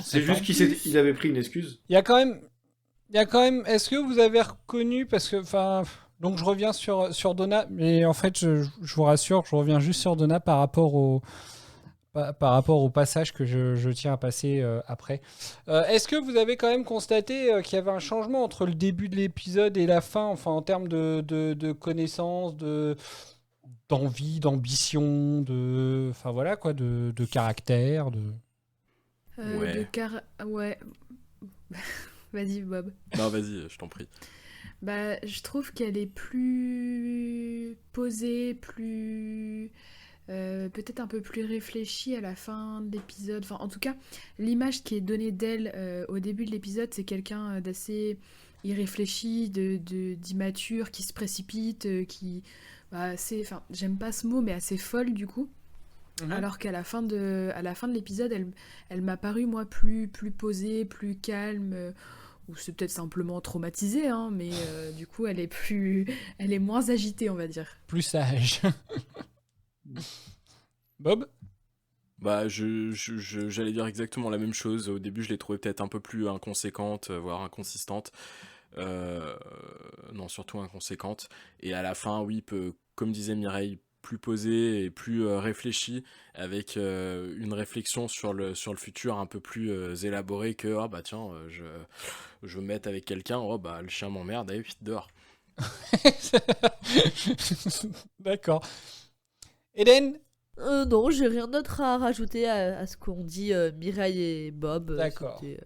C'est juste qu'il avait pris une excuse. Il y a quand même... Est-ce que vous avez reconnu, parce que... Donc je reviens sur Donna, mais en fait, je vous rassure, je reviens juste sur Donna par rapport au passage que je tiens à passer après. Est-ce que vous avez quand même constaté qu'il y avait un changement entre le début de l'épisode et la fin, enfin en termes de connaissances, d'envie, d'ambition, enfin voilà quoi, de caractère, Ouais. Ouais. Vas-y, Bob. Non, vas-y, je t'en prie. Bah, je trouve qu'elle est plus posée, plus... peut-être un peu plus réfléchie à la fin de l'épisode. Enfin, en tout cas, l'image qui est donnée d'elle au début de l'épisode, c'est quelqu'un d'assez irréfléchi, d'immature, qui se précipite, qui... enfin, j'aime pas ce mot, mais assez folle du coup. Alors qu'à la fin de l'épisode, elle m'a paru, moi, plus posée, plus calme... ou c'est peut-être simplement traumatisée, hein, mais du coup, elle est moins agitée, on va dire. plus sage. Bob? Bah, j'allais dire exactement la même chose. Au début, je l'ai trouvée peut-être un peu plus inconséquente, voire inconsistante. Non, surtout inconséquente. Et à la fin, oui, comme disait Mireille, plus posée et plus réfléchie, avec une réflexion sur le futur un peu plus élaborée que oh bah tiens, je me mette avec quelqu'un, oh bah le chien m'emmerde, allez vite dehors. D'accord. Eden? Non, j'ai rien d'autre à rajouter à ce qu'ont dit Mireille et Bob. D'accord. C'était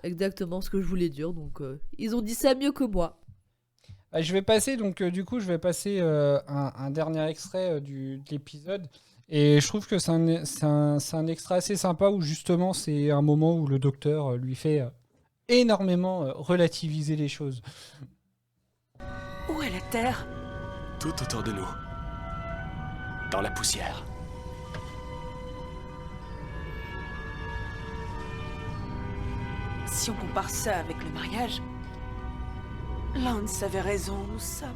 exactement ce que je voulais dire, donc ils ont dit ça mieux que moi. Je vais passer, donc du coup, je vais passer un dernier extrait de l'épisode. Et je trouve que c'est un extrait assez sympa où justement, c'est un moment où le docteur lui fait énormément relativiser les choses. Où est la Terre? Tout autour de nous. Dans la poussière. Si on compare ça avec le mariage, Lance avait raison, nous sommes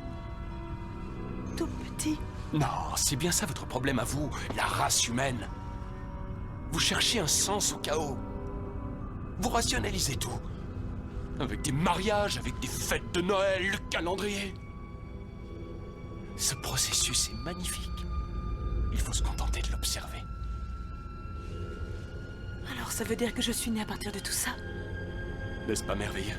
tout petits. Non, c'est bien ça votre problème à vous, la race humaine. Vous cherchez un sens au chaos. Vous rationalisez tout. Avec des mariages, avec des fêtes de Noël, le calendrier. Ce processus est magnifique. Il faut se contenter de l'observer. Alors ça veut dire que je suis née à partir de tout ça? N'est-ce pas merveilleux?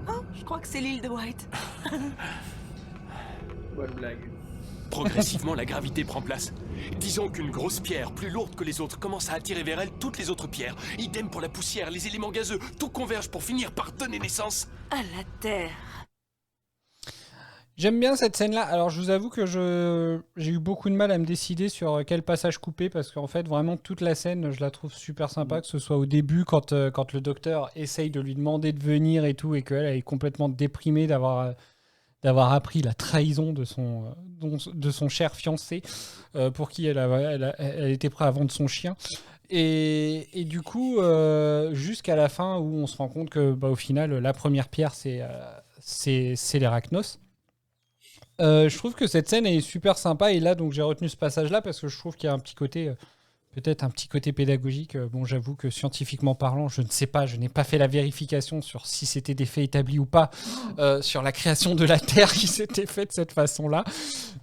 Oh, je crois que c'est l'île de White. Bonne blague. Progressivement, la gravité prend place. Disons qu'une grosse pierre, plus lourde que les autres, commence à attirer vers elle toutes les autres pierres. Idem pour la poussière, les éléments gazeux, tout converge pour finir par donner naissance à la Terre. J'aime bien cette scène-là. Alors, je vous avoue que j'ai eu beaucoup de mal à me décider sur quel passage couper parce qu'en fait, vraiment, toute la scène, je la trouve super sympa, que ce soit au début, quand le docteur essaye de lui demander de venir et tout, et qu'elle est complètement déprimée d'avoir appris la trahison de son cher fiancé pour qui elle était prête à vendre son chien. Et du coup, jusqu'à la fin où on se rend compte que, au final, la première pierre, c'est l'Arachnos. Je trouve que cette scène est super sympa et là donc j'ai retenu ce passage là parce que je trouve qu'il y a un petit côté peut-être un petit côté pédagogique. Bon, j'avoue que scientifiquement parlant, je ne sais pas, je n'ai pas fait la vérification sur si c'était des faits établis ou pas sur la création de la Terre qui s'était faite de cette façon-là,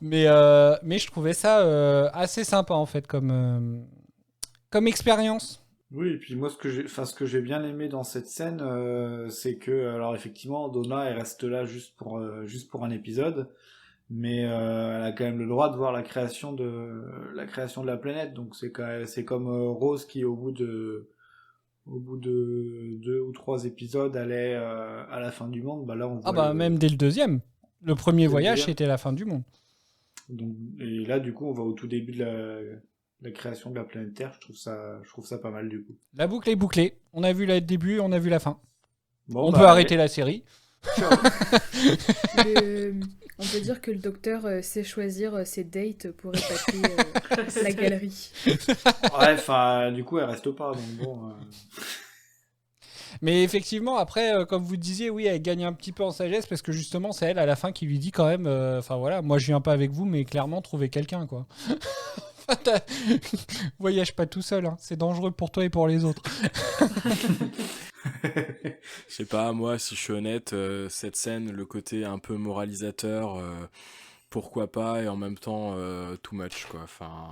mais je trouvais ça assez sympa en fait comme expérience. Oui, et puis moi ce que j'ai bien aimé dans cette scène, c'est que alors effectivement Donna elle reste là juste pour un épisode. Mais elle a quand même le droit de voir la création de la planète, donc c'est comme Rose qui au bout de 2 ou 3 épisodes allait à la fin du monde. Bah là on voit même dès le deuxième, le premier voyage c'était la fin du monde. Donc, et là du coup on va au tout début de la création de la planète Terre. Je trouve ça pas mal du coup. La boucle est bouclée. On a vu le début, on a vu la fin. Bon, on peut arrêter la série. On peut dire que le docteur sait choisir ses dates pour épater la galerie. Ouais, enfin, du coup, elle reste pas, donc bon... Mais effectivement, après, comme vous disiez, oui, elle gagne un petit peu en sagesse parce que justement, c'est elle à la fin qui lui dit quand même, enfin voilà, moi je viens pas avec vous, mais clairement, trouvez quelqu'un, quoi. Voyage pas tout seul, hein. C'est dangereux pour toi et pour les autres. Je sais pas, moi, si je suis honnête, cette scène, le côté un peu moralisateur, pourquoi pas, et en même temps, too much, quoi. Enfin,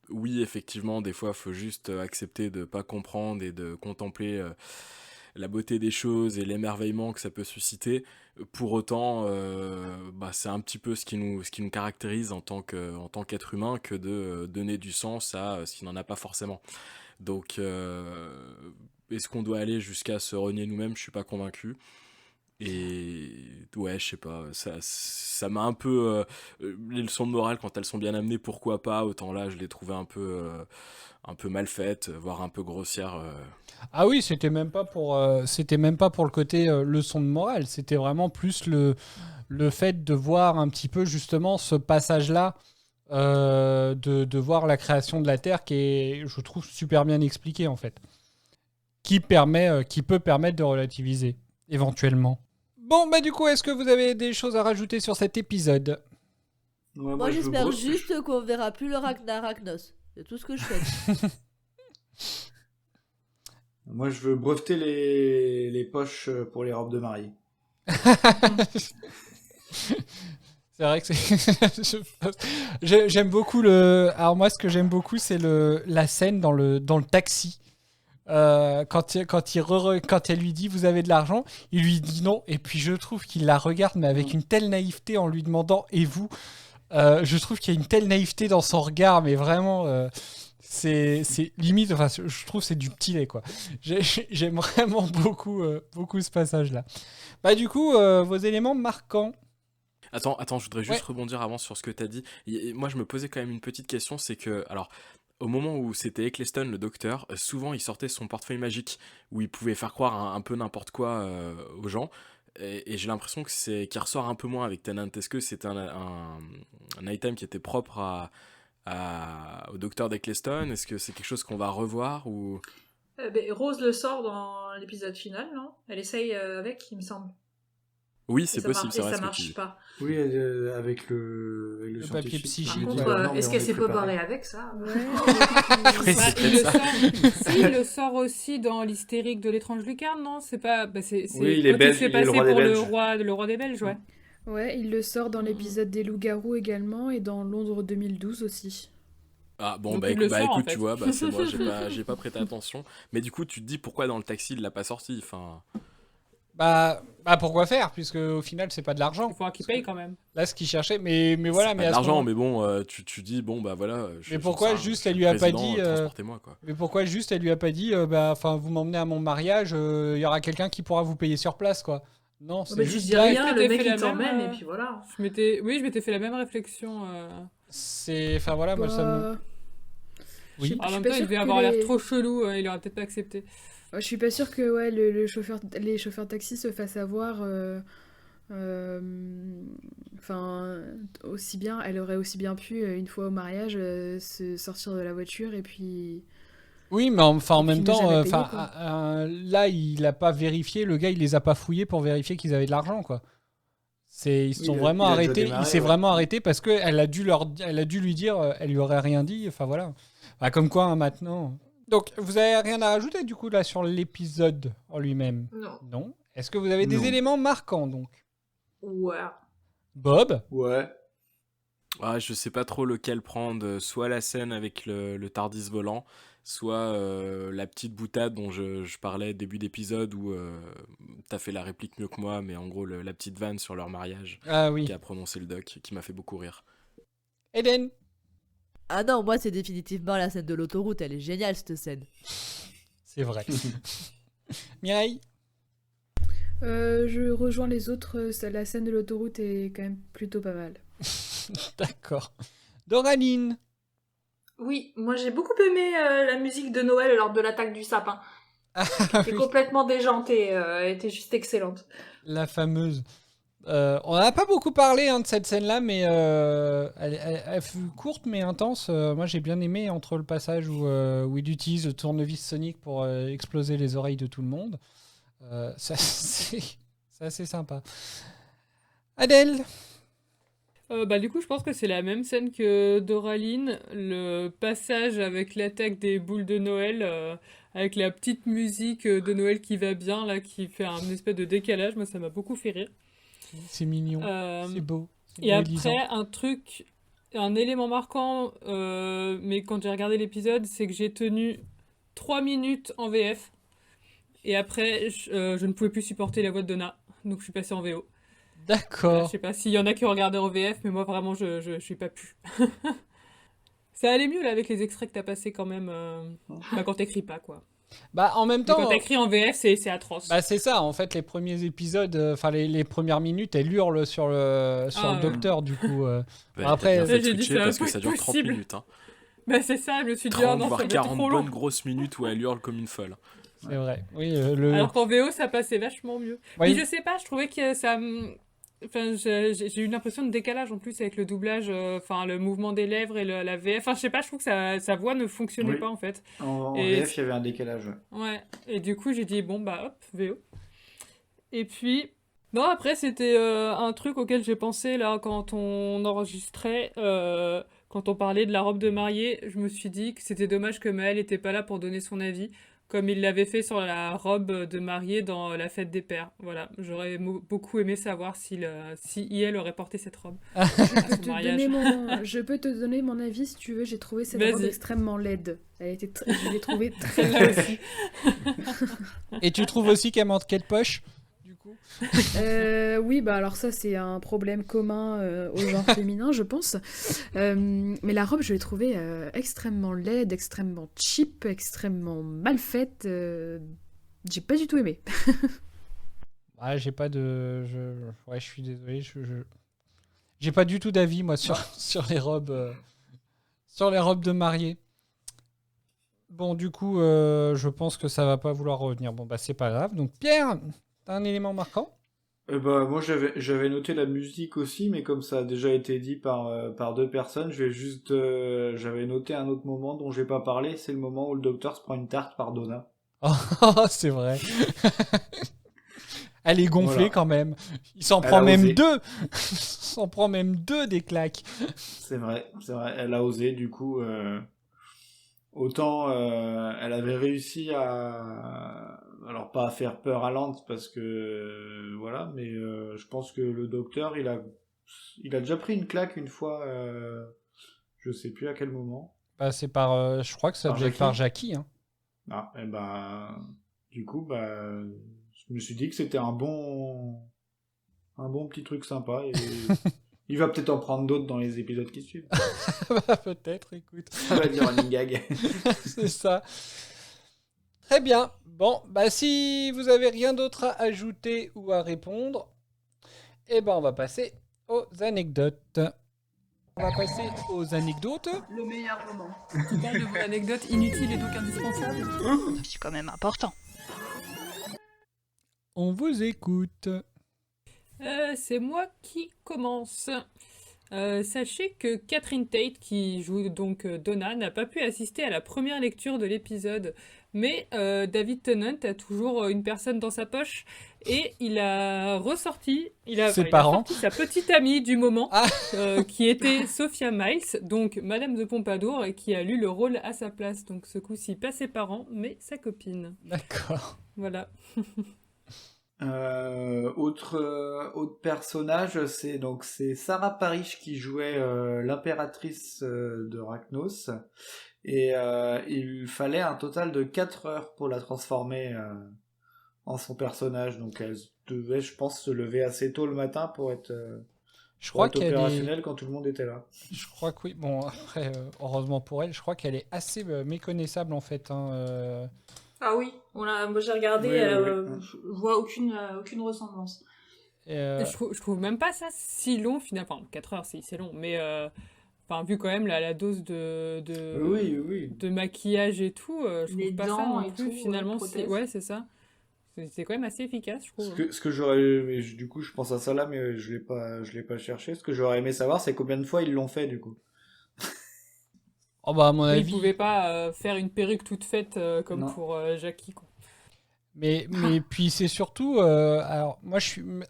oui, effectivement, des fois, il faut juste accepter de pas comprendre et de contempler la beauté des choses et l'émerveillement que ça peut susciter. Pour autant, c'est un petit peu ce qui nous caractérise en tant qu'être humain que de donner du sens à ce qui n'en a pas forcément. Donc, est-ce qu'on doit aller jusqu'à se renier nous-mêmes? Je suis pas convaincu. Et ouais, je sais pas, ça m'a un peu... les leçons de morale, quand elles sont bien amenées, pourquoi pas? Autant là, je les trouvais un peu mal faites, voire un peu grossières. Ah oui, c'était même pas pour le côté leçon de morale, c'était vraiment plus le fait de voir un petit peu justement ce passage-là, de voir la création de la Terre qui est, je trouve, super bien expliqué en fait, qui peut permettre de relativiser éventuellement. Bon, bah du coup, est-ce que vous avez des choses à rajouter sur cet épisode? Ouais, Moi, j'espère je- juste qu'on verra plus le Ragnos. C'est tout ce que je souhaite. Moi, je veux breveter les poches pour les robes de mariée. C'est vrai que j'aime beaucoup Alors moi, ce que j'aime beaucoup, c'est la scène dans le taxi. Quand elle lui dit vous avez de l'argent, il lui dit non, et puis je trouve qu'il la regarde mais avec une telle naïveté en lui demandant et vous, je trouve qu'il y a une telle naïveté dans son regard, mais vraiment c'est limite, enfin je trouve c'est du petit lait quoi. J'aime vraiment beaucoup ce passage là. Bah du coup vos éléments marquants. Attends, je voudrais juste Ouais. rebondir avant sur ce que t'as dit. Et moi, je me posais quand même une petite question, c'est que, alors, au moment où c'était Eccleston, le docteur, souvent il sortait son portefeuille magique, où il pouvait faire croire un peu n'importe quoi aux gens, et j'ai l'impression que qu'il ressort un peu moins avec Tennant. Est-ce que c'est un item qui était propre au docteur d'Eccleston? Est-ce que c'est quelque chose qu'on va revoir ou... Rose le sort dans l'épisode final, non? Elle essaye avec, il me semble. Oui, Et c'est ça possible, c'est et vrai ça ce que tu marche dis. pas. Oui, avec le papier scientifique. psychique. Par Il contre, dit, non, mais est-ce on qu'elle est s'est pas préparé. barrée avec ça? Oui, Bah, c'est il le ça. sort. Si, il le sort aussi dans l'hystérique de l'étrange lucarne, non? C'est pas. C'est Oui, il est quand belge, il se fait il est le passer roi des pour Belges. le roi des Belges, ouais. Ouais, il le sort dans l'épisode des loups-garous également et dans Londres 2012 aussi. Ah bon, Donc bah, il le sort, en écoute, fait. tu vois, c'est moi, j'ai pas prêté attention. Mais du coup, tu te dis pourquoi dans le taxi il l'a pas sorti, enfin... Bah pourquoi faire, puisque au final c'est pas de l'argent. Il faudra qu'il paye quand même. Là ce qu'il cherchait, mais voilà, c'est mais pas à de ce l'argent, moment- mais bon, tu dis, bon, bah voilà... Mais pourquoi juste elle lui a pas dit transportez-moi, quoi. Mais pourquoi juste elle lui a pas dit enfin vous m'emmenez à mon mariage, il y aura quelqu'un qui pourra vous payer sur place quoi. Non, c'est Tu juste dis là, rien, le t'ai mec fait la il t'emmène même, et puis voilà. Je m'étais fait la même réflexion. c'est enfin voilà, moi ça me Oui. En Je suis même pas temps, il sûre devait que avoir les- l'air trop chelou, il aurait peut-être pas accepté. Je suis pas sûre que ouais, les chauffeurs de taxi se fassent avoir. Enfin, aussi bien, elle aurait aussi bien pu, une fois au mariage, se sortir de la voiture et puis. Oui, mais enfin en Et puis même ne temps jamais payer, enfin quoi. là il a pas vérifié, le gars il les a pas fouillés pour vérifier qu'ils avaient de l'argent quoi. Ils se Oui, sont il a- vraiment il a déjà arrêtés, démarré, il s'est ouais. vraiment arrêté parce que elle a dû lui dire, elle lui aurait rien dit, enfin voilà. Bah, comme quoi hein, maintenant. Donc vous avez rien à rajouter du coup là sur l'épisode en lui-même? Non. Non. Est-ce que vous avez des Non. éléments marquants donc? Ouais. Bob? Ouais. Ah, je sais pas trop lequel prendre, soit la scène avec le Tardis volant, soit la petite boutade dont je parlais début d'épisode où t'as fait la réplique mieux que moi, mais en gros la petite vanne sur leur mariage Ah oui. qu'a prononcé le doc, qui m'a fait beaucoup rire. Eden? Ah non, moi c'est définitivement la scène de l'autoroute, elle est géniale cette scène. C'est vrai. Mireille? Je rejoins les autres, la scène de l'autoroute est quand même plutôt pas mal. D'accord. Doraline? Oui, moi j'ai beaucoup aimé la musique de Noël lors de l'attaque du sapin. qui est complètement déjantée. Elle était juste excellente. La fameuse. On n'a pas beaucoup parlé de cette scène-là, mais elle fut courte mais intense. Moi, j'ai bien aimé entre le passage où il utilise le tournevis sonique pour exploser les oreilles de tout le monde. C'est assez sympa. Adèle. Du coup, je pense que c'est la même scène que Doraline, le passage avec l'attaque des boules de Noël, avec la petite musique de Noël qui va bien, là, qui fait un espèce de décalage. Moi, ça m'a beaucoup fait rire. C'est mignon, c'est beau. Et après, un élément marquant, mais quand j'ai regardé l'épisode, c'est que j'ai tenu 3 minutes en VF. Et après, je ne pouvais plus supporter la voix de Donna, donc je suis passée en VO. D'accord. Je sais pas s'il y en a qui ont regardé en VF, mais moi vraiment je suis pas pu. Ça allait mieux là avec les extraits que t'as passés quand même, quand t'écris pas quoi. En même Mais temps. quand t'écris en VF, c'est atroce. C'est ça, en fait, les premiers épisodes, les premières minutes, elle hurle sur le docteur, du coup. Après, j'ai dit parce que ça dure 30 minutes. Hein. C'est ça, je me suis dit, 30, non, voire ça va 40 être trop long. bonnes grosses minutes où elle hurle comme une folle. C'est vrai, oui. Alors qu'en VO, ça passait vachement mieux. Oui. Mais je sais pas, je trouvais que ça... Enfin, j'ai eu l'impression de décalage en plus avec le doublage, le mouvement des lèvres et la VF. Enfin, je sais pas, je trouve que sa voix ne fonctionnait pas en fait. En VF, il y avait un décalage. Ouais, et du coup, j'ai dit, bon, hop, VO. Et puis, non, après, c'était un truc auquel j'ai pensé là quand on enregistrait, quand on parlait de la robe de mariée. Je me suis dit que c'était dommage que Maël n'était pas là pour donner son avis, comme il l'avait fait sur la robe de mariée dans La Fête des Pères. Voilà, j'aurais beaucoup aimé savoir si Iel aurait porté cette robe. Je peux te donner mon avis si tu veux. J'ai trouvé cette robe extrêmement laide. Je l'ai trouvée très laide aussi. Et tu trouves aussi qu'elle manque de poche du coup? Oui, alors ça c'est un problème commun au genre féminin, je pense. Mais la robe, je l'ai trouvée extrêmement laide, extrêmement cheap, extrêmement mal faite. J'ai pas du tout aimé. J'ai pas de... je suis désolé. J'ai pas du tout d'avis, moi, sur les robes de mariée. Bon, du coup, je pense que ça va pas vouloir revenir. Bon, c'est pas grave. Donc, Pierre, t'as un élément marquant? Moi, j'avais noté la musique aussi, mais comme ça a déjà été dit par deux personnes, j'avais noté un autre moment dont j'ai pas parlé, c'est le moment où le docteur se prend une tarte par Donna. Oh, c'est vrai. Elle est gonflée quand même. Il s'en prend même deux des claques. C'est vrai, elle a osé, du coup... Autant elle avait réussi alors pas à faire peur à Lance parce que voilà, mais je pense que le docteur il a déjà pris une claque une fois, je sais plus à quel moment. C'est par je crois que ça devait être par Jackie. Hein. Du coup je me suis dit que c'était un bon petit truc sympa et il va peut-être en prendre d'autres dans les épisodes qui suivent. Peut-être, écoute. Ça va dire running gag. C'est ça. Très bien. Bon, si vous avez rien d'autre à ajouter ou à répondre, on va passer aux anecdotes. Le meilleur moment. Tu parles de vos anecdotes inutiles et donc indispensables. C'est quand même important. On vous écoute. C'est moi qui commence. Sachez que Catherine Tate, qui joue donc Donna, n'a pas pu assister à la première lecture de l'épisode. Mais David Tennant a toujours une personne dans sa poche et il a ressorti, sorti sa petite amie du moment, qui était Sophia Miles, donc Madame de Pompadour, et qui a lu le rôle à sa place. Donc ce coup-ci, pas ses parents, mais sa copine. D'accord. Voilà. Autre personnage, c'est Sarah Parish qui jouait l'impératrice de Rachnos et il fallait un total de 4 heures pour la transformer en son personnage, donc elle devait, je pense, se lever assez tôt le matin pour être opérationnelle quand tout le monde était là. Je crois que oui. Bon, après, heureusement pour elle, je crois qu'elle est assez méconnaissable en fait. Ah oui, moi j'ai regardé, je vois aucune ressemblance. Je trouve même pas ça si long finalement. Enfin, 4 heures c'est long, mais Enfin, vu quand même la dose Oui. de maquillage et tout, je Les trouve pas ça dents non et plus, tout, finalement, prothèses. ouais, c'est ça. C'est quand même assez efficace, je trouve. Ce que j'aurais, mais du coup, je pense à ça là, mais je l'ai pas cherché. Ce que j'aurais aimé savoir, c'est combien de fois ils l'ont fait, du coup. Oh bah à mon Oui, avis. ils pouvaient pas faire une perruque toute faite comme Non. pour Jackie, quoi. Mais puis c'est surtout, alors moi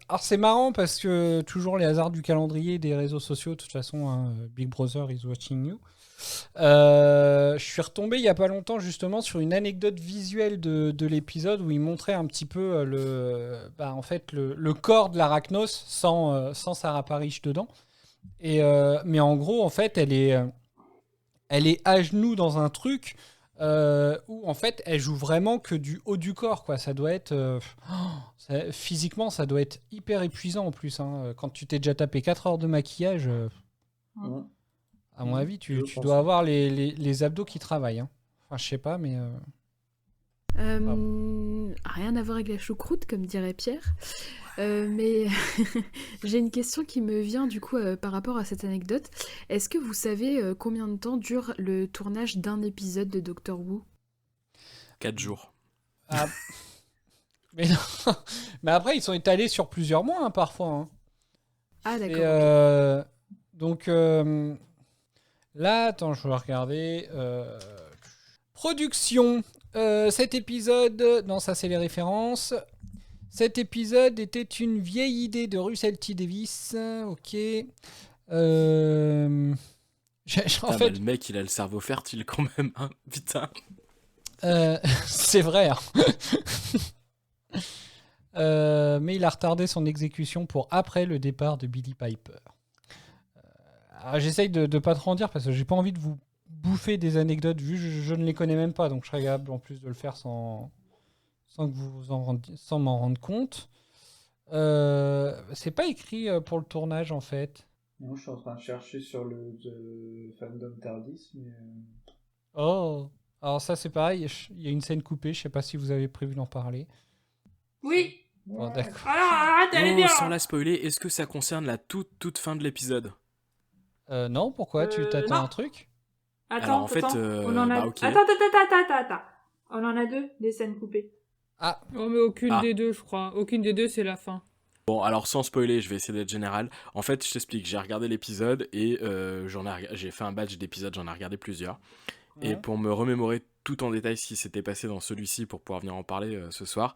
alors c'est marrant parce que toujours les hasards du calendrier des réseaux sociaux, de toute façon, hein, Big Brother is watching you. Je suis retombé il y a pas longtemps justement sur une anecdote visuelle de l'épisode où il montrait un petit peu en fait le corps de l'Arachnos sans Sarah Parish dedans. Mais en gros en fait elle est à genoux dans un truc où en fait elle joue vraiment que du haut du corps, quoi. Ça doit être physiquement ça doit être hyper épuisant en plus, hein. Quand tu t'es déjà tapé 4 heures de maquillage, Ouais. à mon avis tu pense. dois avoir les abdos qui travaillent, hein. Enfin je sais pas mais Rien à voir avec la choucroute, comme dirait Pierre. Mais j'ai une question qui me vient du coup par rapport à cette anecdote. Est-ce que vous savez combien de temps dure le tournage d'un épisode de Doctor Who ? 4 jours. ah, mais non. Mais après ils sont étalés sur plusieurs mois, hein, parfois, hein. Ah Et, d'accord. donc là, attends, je vais regarder. Production. Cet épisode, non, ça c'est les références. Cet épisode était une vieille idée de Russell T. Davies. Ok. En fait, Le mec, il a le cerveau fertile quand même, hein. Putain. c'est vrai, hein. Mais il a retardé son exécution pour après le départ de Billie Piper. Alors, j'essaye de pas trop en dire parce que j'ai pas envie de vous bouffer des anecdotes vu que je ne les connais même pas, donc je serais capable en plus de le faire sans que vous sans m'en rendre compte. C'est pas écrit pour le tournage en fait. Non, je suis en train de chercher sur le fandom Tardis, mais... Oh, alors ça c'est pareil, il y a une scène coupée, je sais pas si vous avez prévu d'en parler. Oui. Bon, d'accord. Alors, arrête d'aller bien. Sans la spoiler, est-ce que ça concerne la toute fin de l'épisode? Non, pourquoi tu t'attends non. un truc? Attends, Alors, en fait, on en a... ok. Attends. On en a 2, des scènes coupées. Ah, Oh, mais aucune des deux, je crois. Aucune des deux, c'est la fin. Bon, alors sans spoiler, je vais essayer d'être général. En fait, je t'explique, j'ai regardé l'épisode et j'ai fait un batch d'épisodes, j'en ai regardé plusieurs. ouais. Et pour me remémorer tout en détail ce qui s'était passé dans celui-ci pour pouvoir venir en parler ce soir,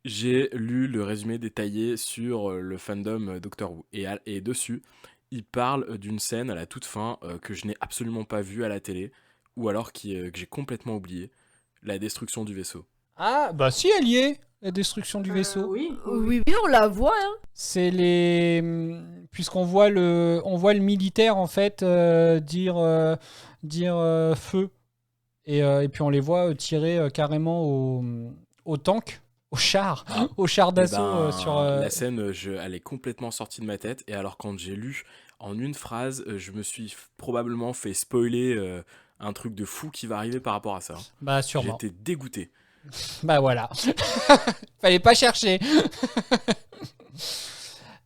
j'ai lu le résumé détaillé sur le fandom Doctor Who. Et dessus, il parle d'une scène à la toute fin que je n'ai absolument pas vue à la télé, ou alors que j'ai complètement oublié, la destruction du vaisseau. Ah, bah si elle y est, la destruction du vaisseau. Oui. Oui, on la voit, hein. C'est puisqu'on voit le militaire en fait dire feu et puis on les voit tirer carrément au tank, au char d'assaut sur. La scène, elle est complètement sortie de ma tête. Et alors quand j'ai lu en une phrase, je me suis probablement fait spoiler un truc de fou qui va arriver par rapport à ça. Bah sûrement. J'étais dégoûté. Bah voilà. Fallait pas chercher.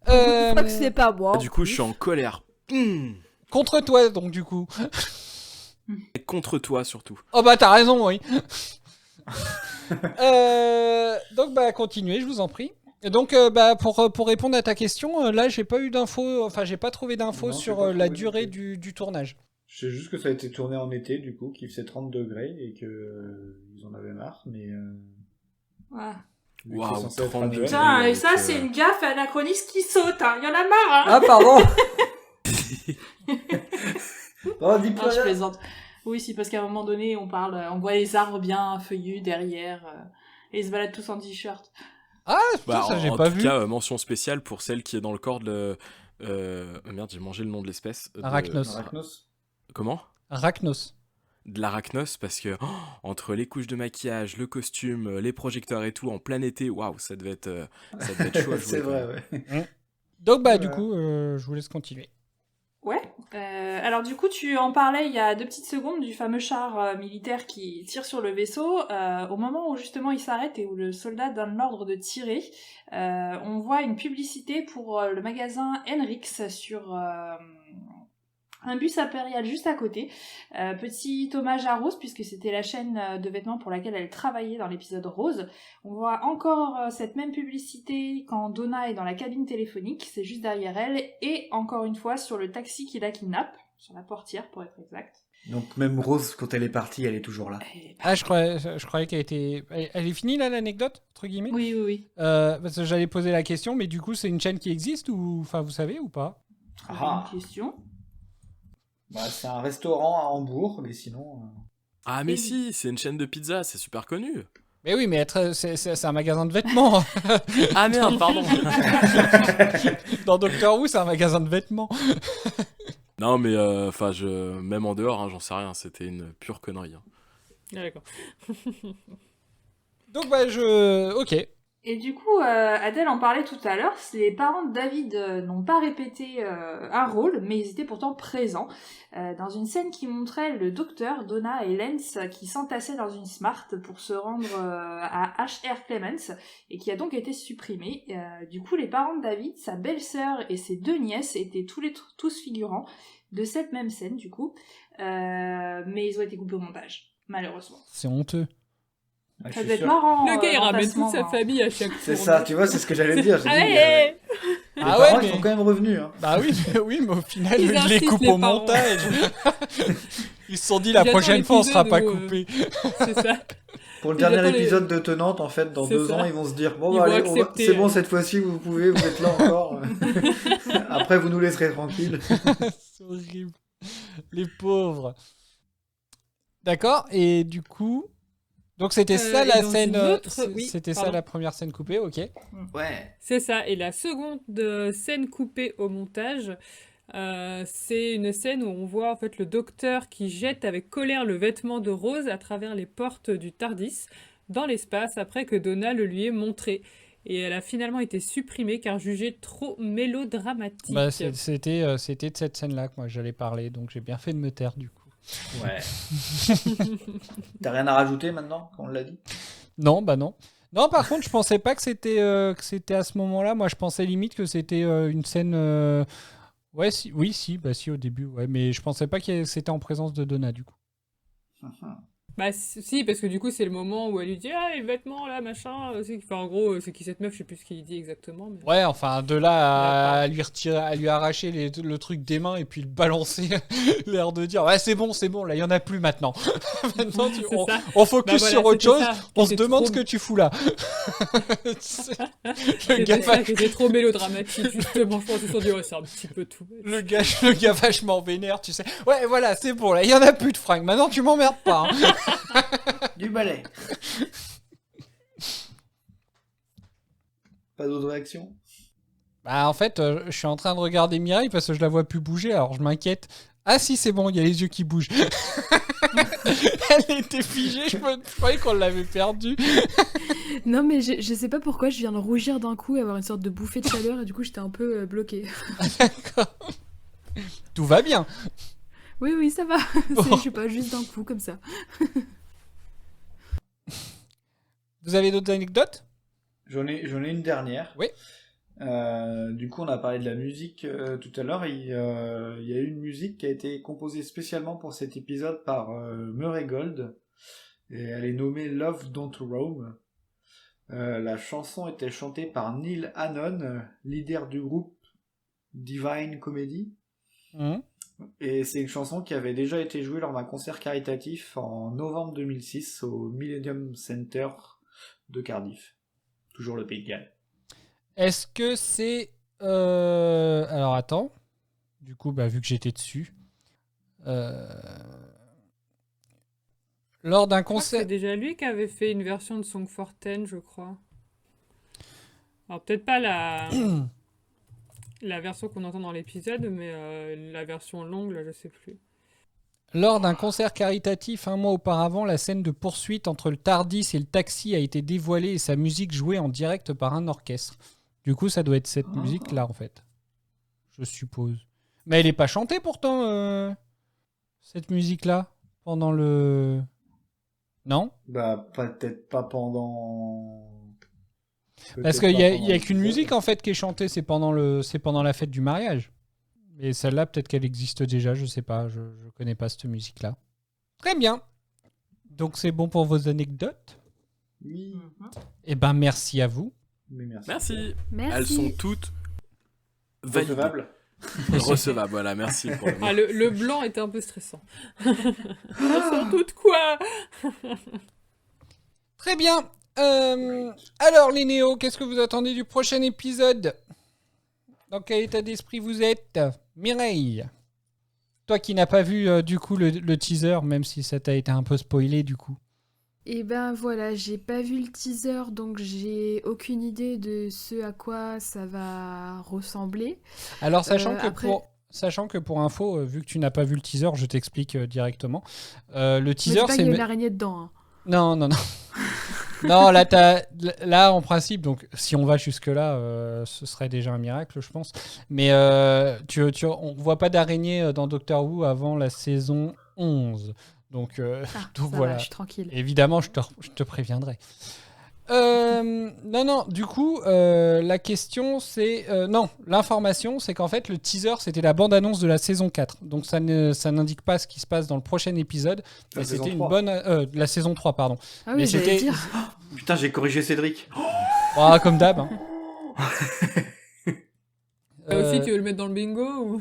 Je crois que c'est pas moi. Du coup, je suis en colère. Contre toi donc du coup. Et contre toi surtout. Oh bah t'as raison, oui. Donc bah continuez, je vous en prie. Et donc bah pour répondre à ta question, là j'ai pas eu d'infos, enfin j'ai pas trouvé d'infos Non, j'ai sur pas la trouvé durée non plus. du tournage. Je sais juste que ça a été tourné en été, du coup, qu'il faisait 30 degrés et que ils en avaient marre, mais... Ouais. vu que c'est Waouh, censé être 30 à Noël, degrés. Putain, et donc, ça, c'est une gaffe anachroniste qui saute, hein. Y en a marre, hein. Ah, pardon. Oh, dis Ah, pas je là. plaisante. Oui, si, parce qu'à un moment donné, on voit les arbres bien feuillus derrière, et ils se baladent tous en t-shirt. Ah putain, ça j'ai en pas tout vu. cas, mention spéciale pour celle qui est dans le corps de... merde, j'ai mangé le nom de l'espèce. Arachnos. Arachnos. Comment? Arachnos. De l'arachnos, parce que entre les couches de maquillage, le costume, les projecteurs et tout, en plein été, waouh, ça devait être chaud à jouer. C'est quand vrai, même. ouais. Donc bah du Voilà. coup je vous laisse continuer. Ouais. Alors du coup, tu en parlais il y a 2 petites secondes du fameux char militaire qui tire sur le vaisseau. Au moment où justement il s'arrête et où le soldat donne l'ordre de tirer, on voit une publicité pour le magasin Henrix un bus impérial juste à côté. Petit hommage à Rose, puisque c'était la chaîne de vêtements pour laquelle elle travaillait dans l'épisode Rose. On voit encore cette même publicité quand Donna est dans la cabine téléphonique, c'est juste derrière elle, et encore une fois sur le taxi qui la kidnappe, sur la portière pour être exact. Donc même Rose, quand elle est partie, elle est toujours là. Ah, je croyais qu'elle était... Elle est finie, là, l'anecdote, entre guillemets ? Oui. Parce que j'allais poser la question, mais du coup, c'est une chaîne qui existe, ou... Enfin, vous savez, ou pas ? Bonne question. Bah, c'est un restaurant à Hambourg, mais sinon... Ah, mais si, c'est une chaîne de pizza, c'est super connu. Mais oui, mais c'est un magasin de vêtements. Ah merde, pardon. Dans Doctor Who, c'est un magasin de vêtements. Non, mais même en dehors, hein, j'en sais rien, c'était une pure connerie. Hein. Ah, d'accord. Donc, ok. Et du coup, Adèle en parlait tout à l'heure, les parents de David n'ont pas répété un rôle, mais ils étaient pourtant présents. Dans une scène qui montrait le docteur, Donna et Lance qui s'entassaient dans une Smart pour se rendre à H.R. Clements, et qui a donc été supprimée. Du coup, les parents de David, sa belle-sœur et ses 2 nièces étaient tous figurants de cette même scène, du coup. Mais ils ont été coupés au montage, malheureusement. C'est honteux. Ah, Ça doit être marrant. Le gars, il ramène toute sa famille à chaque fois. C'est ça, tu vois, c'est ce que j'allais dire. J'ai dit, Allez les parents, ils sont quand même revenus. Hein. Bah oui, mais au final, Ils ils les incitent coupent les au parents. montage. Ils se sont dit, la J'attends prochaine fois, on sera pas l'épisode où, coupé. C'est ça. Pour le Ils dernier attendent les- épisode de Tenante, en fait, dans C'est 2 ça. ans, ils vont se dire, bon, Ils bah, vont allez, accepter, c'est bon, cette fois-ci, vous pouvez, vous êtes là encore. Après, vous nous laisserez tranquilles. C'est horrible. Les pauvres. D'accord, et du coup... Donc c'était ça et la dans scène... une autre- oui, c'était ça pardon. la première scène coupée, ok. Ouais. C'est ça. Et la seconde scène coupée au montage, c'est une scène où on voit en fait le docteur qui jette avec colère le vêtement de Rose à travers les portes du TARDIS dans l'espace après que Donna le lui ait montré. Et elle a finalement été supprimée car jugée trop mélodramatique. Bah, c'était de cette scène-là que moi j'allais parler, donc j'ai bien fait de me taire du coup. Ouais. T'as rien à rajouter maintenant, qu'on l'a dit? Non, bah non. Non, par contre, je pensais pas que c'était à ce moment-là. Moi, je pensais limite que c'était une scène... Ouais, si, oui, si, bah si, au début, ouais. Mais je pensais pas que c'était en présence de Donna, du coup. Bah si, parce que du coup c'est le moment où elle lui dit ah les vêtements là machin, enfin en gros c'est qui cette meuf, je sais plus ce qu'il dit exactement. Mais... Ouais, enfin, de là à lui retirer, à lui arracher le truc des mains et puis le balancer, l'air de dire ouais c'est bon, là il y en a plus maintenant. Maintenant on focus Bah voilà, sur autre chose. c'était ça, On se c'était demande trop- ce que tu fous là. C'était ça qui était trop mélodramatique justement, je pense qu'ils se sont dit ouais c'est un petit peu tout. Le gars vachement vénère, tu sais. Ouais, voilà, c'est bon là, il y en a plus de fringues. Maintenant tu m'emmerdes pas. Hein. Du balai. Pas d'autres réactions? Bah en fait, je suis en train de regarder Mireille parce que je la vois plus bouger, alors je m'inquiète. Ah si, c'est bon, il y a les yeux qui bougent. Elle était figée, je croyais qu'on l'avait perdue. Non, mais je sais pas pourquoi, je viens de rougir d'un coup et avoir une sorte de bouffée de chaleur et du coup j'étais un peu bloquée. Tout va bien. Oui, ça va. Oh. Je sais pas, juste d'un coup comme ça. Vous avez d'autres anecdotes? J'en ai une dernière. Oui. Du coup, on a parlé de la musique tout à l'heure. Il y a une musique qui a été composée spécialement pour cet épisode par Murray Gold. Et elle est nommée Love Don't Roam. La chanson était chantée par Neil Hannon, leader du groupe Divine Comedy. Mmh. Et c'est une chanson qui avait déjà été jouée lors d'un concert caritatif en novembre 2006 au Millennium Center de Cardiff. Toujours le Pays de Galles. Est-ce que c'est... Alors attends. Du coup, bah, vu que j'étais dessus. Lors d'un concert... C'est déjà lui qui avait fait une version de Song for Ten, je crois. Alors peut-être pas la version qu'on entend dans l'épisode, mais la version longue, là, je sais plus. Lors d'un concert caritatif un mois auparavant, la scène de poursuite entre le TARDIS et le taxi a été dévoilée et sa musique jouée en direct par un orchestre. Du coup, ça doit être cette musique-là, en fait. Je suppose. Mais elle n'est pas chantée, pourtant, cette musique-là, pendant le... Non? Bah, peut-être pas pendant... Parce qu'il n'y a qu'une musique, en fait, qui est chantée, c'est pendant la fête du mariage. Mais celle-là, peut-être qu'elle existe déjà, je sais pas, je connais pas cette musique-là. Très bien. Donc c'est bon pour vos anecdotes. Oui. Eh ben merci à vous. Mais merci. Merci. Merci. Elles sont toutes validées. Recevable. Recevables, voilà, merci pour le mot. Ah, le blanc était un peu stressant. Elles sont toutes quoi? Très bien. Alors les néos, qu'est-ce que vous attendez du prochain épisode? Dans quel état d'esprit vous êtes? Mireille, toi qui n'as pas vu du coup le teaser, même si ça t'a été un peu spoilé du coup. Et ben voilà, j'ai pas vu le teaser, donc j'ai aucune idée de ce à quoi ça va ressembler. Alors sachant que pour info, vu que tu n'as pas vu le teaser, je t'explique directement. Le Mais teaser, c'est pas qu'il y a une araignée dedans. Hein. Non. Non, là, en principe, donc si on va jusque-là, ce serait déjà un miracle, je pense. Mais on ne voit pas d'araignée dans Doctor Who avant la saison 11. Donc voilà. Va, je suis tranquille. Évidemment, je te préviendrai. Non, du coup, la question c'est... non, l'information, c'est qu'en fait, le teaser, c'était la bande-annonce de la saison 4. Donc ça n'indique pas ce qui se passe dans le prochain épisode. Mais c'était une bonne... la saison 3, pardon. Ah oui, mais j'allais dire. Putain, j'ai corrigé Cédric. Ah, comme d'hab. Hein. Aussi, tu veux le mettre dans le bingo ou...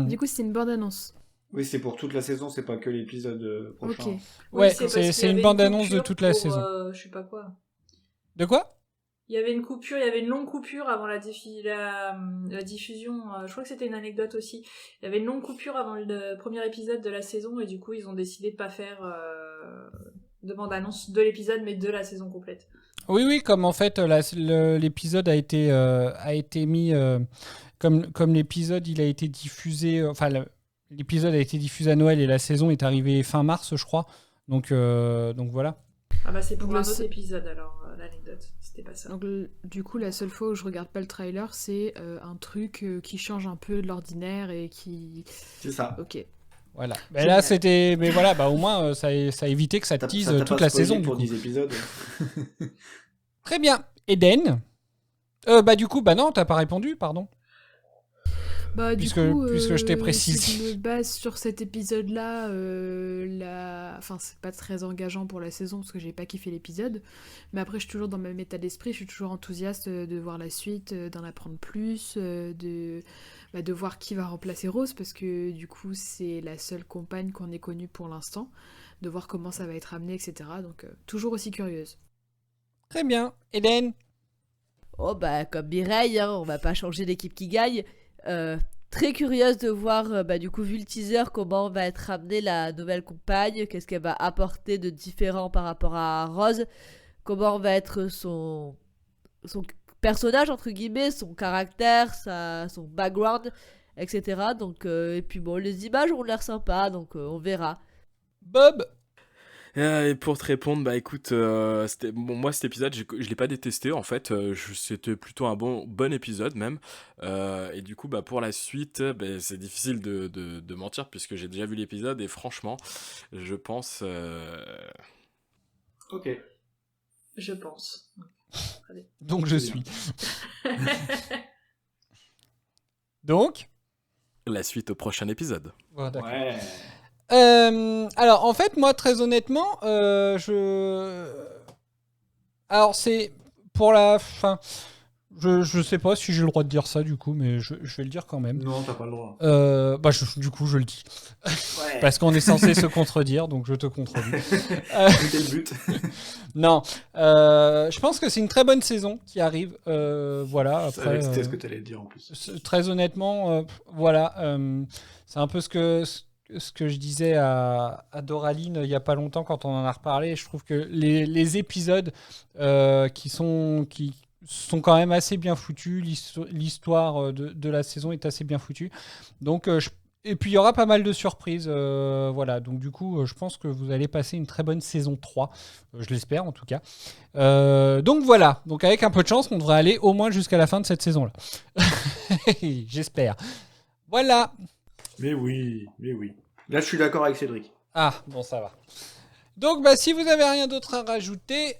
Du coup, c'est une bande-annonce. Oui, c'est pour toute la saison, c'est pas que l'épisode prochain. Ok. Ouais, Oui, c'est une bande-annonce de toute la pour, saison. Je sais pas quoi. De quoi? Il y avait une coupure, il y avait une longue coupure avant la diffusion. Je crois que c'était une anecdote aussi. Il y avait une longue coupure avant le premier épisode de la saison et du coup ils ont décidé de pas faire de bande-annonce de l'épisode mais de la saison complète. Oui, comme en fait l'épisode a été mis comme l'épisode il a été diffusé, l'épisode a été diffusé à Noël et la saison est arrivée fin mars, je crois. Donc voilà. Ah bah c'est pour Donc, un autre épisode alors l'anecdote, c'était pas ça. Donc du coup, la seule fois où je regarde pas le trailer, c'est un truc qui change un peu de l'ordinaire et qui... C'est ça. Ok. Voilà. Mais là c'était, mais voilà, au moins ça a évité que ça tease toute la saison pour du coup. 10 épisodes. Très bien. Eden. Du coup, non, t'as pas répondu, pardon. Puisque je t'ai précisé. Si je me base sur cet épisode-là, c'est pas très engageant pour la saison parce que j'ai pas kiffé l'épisode. Mais après, je suis toujours dans le même état d'esprit, je suis toujours enthousiaste de voir la suite, d'en apprendre plus, de voir qui va remplacer Rose parce que du coup, c'est la seule compagne qu'on ait connue pour l'instant, de voir comment ça va être amené, etc. Donc, toujours aussi curieuse. Très bien. Eden. Oh comme Mireille, hein, on va pas changer l'équipe qui gagne. Très curieuse de voir, du coup, vu le teaser, comment va être amenée la nouvelle compagne, qu'est-ce qu'elle va apporter de différent par rapport à Rose, comment va être son personnage, entre guillemets, son caractère, son background, etc. Donc, et puis les images ont l'air sympas, donc on verra. Bob. Et pour te répondre, écoute, moi cet épisode, je l'ai pas détesté en fait, c'était plutôt un bon épisode même, et du coup pour la suite, c'est difficile de mentir puisque j'ai déjà vu l'épisode et franchement, je pense... Ok. Je pense. Allez. Donc je suis. Donc la suite au prochain épisode. Voilà, d'accord. Ouais. Alors en fait moi très honnêtement alors c'est pour la fin, je sais pas si j'ai le droit de dire ça du coup, mais je vais le dire quand même. Non, t'as pas le droit. Du coup je le dis. Ouais. Parce qu'on est censé se contredire, donc je te contredis. C'était le but. Non, je pense que c'est une très bonne saison qui arrive. Voilà. Après, c'était ce que t'allais dire en plus. Très honnêtement, voilà, c'est un peu ce que je disais à Doraline il y a pas longtemps quand on en a reparlé. Je trouve que les épisodes qui sont quand même assez bien foutus, l'histoire de la saison est assez bien foutue. Donc et puis il y aura pas mal de surprises, voilà. Donc du coup, je pense que vous allez passer une très bonne saison 3, je l'espère en tout cas. Donc voilà, donc avec un peu de chance, on devrait aller au moins jusqu'à la fin de cette saison-là. J'espère. Voilà. Mais oui. Là, je suis d'accord avec Cédric. Ah, bon, ça va. Donc si vous avez rien d'autre à rajouter,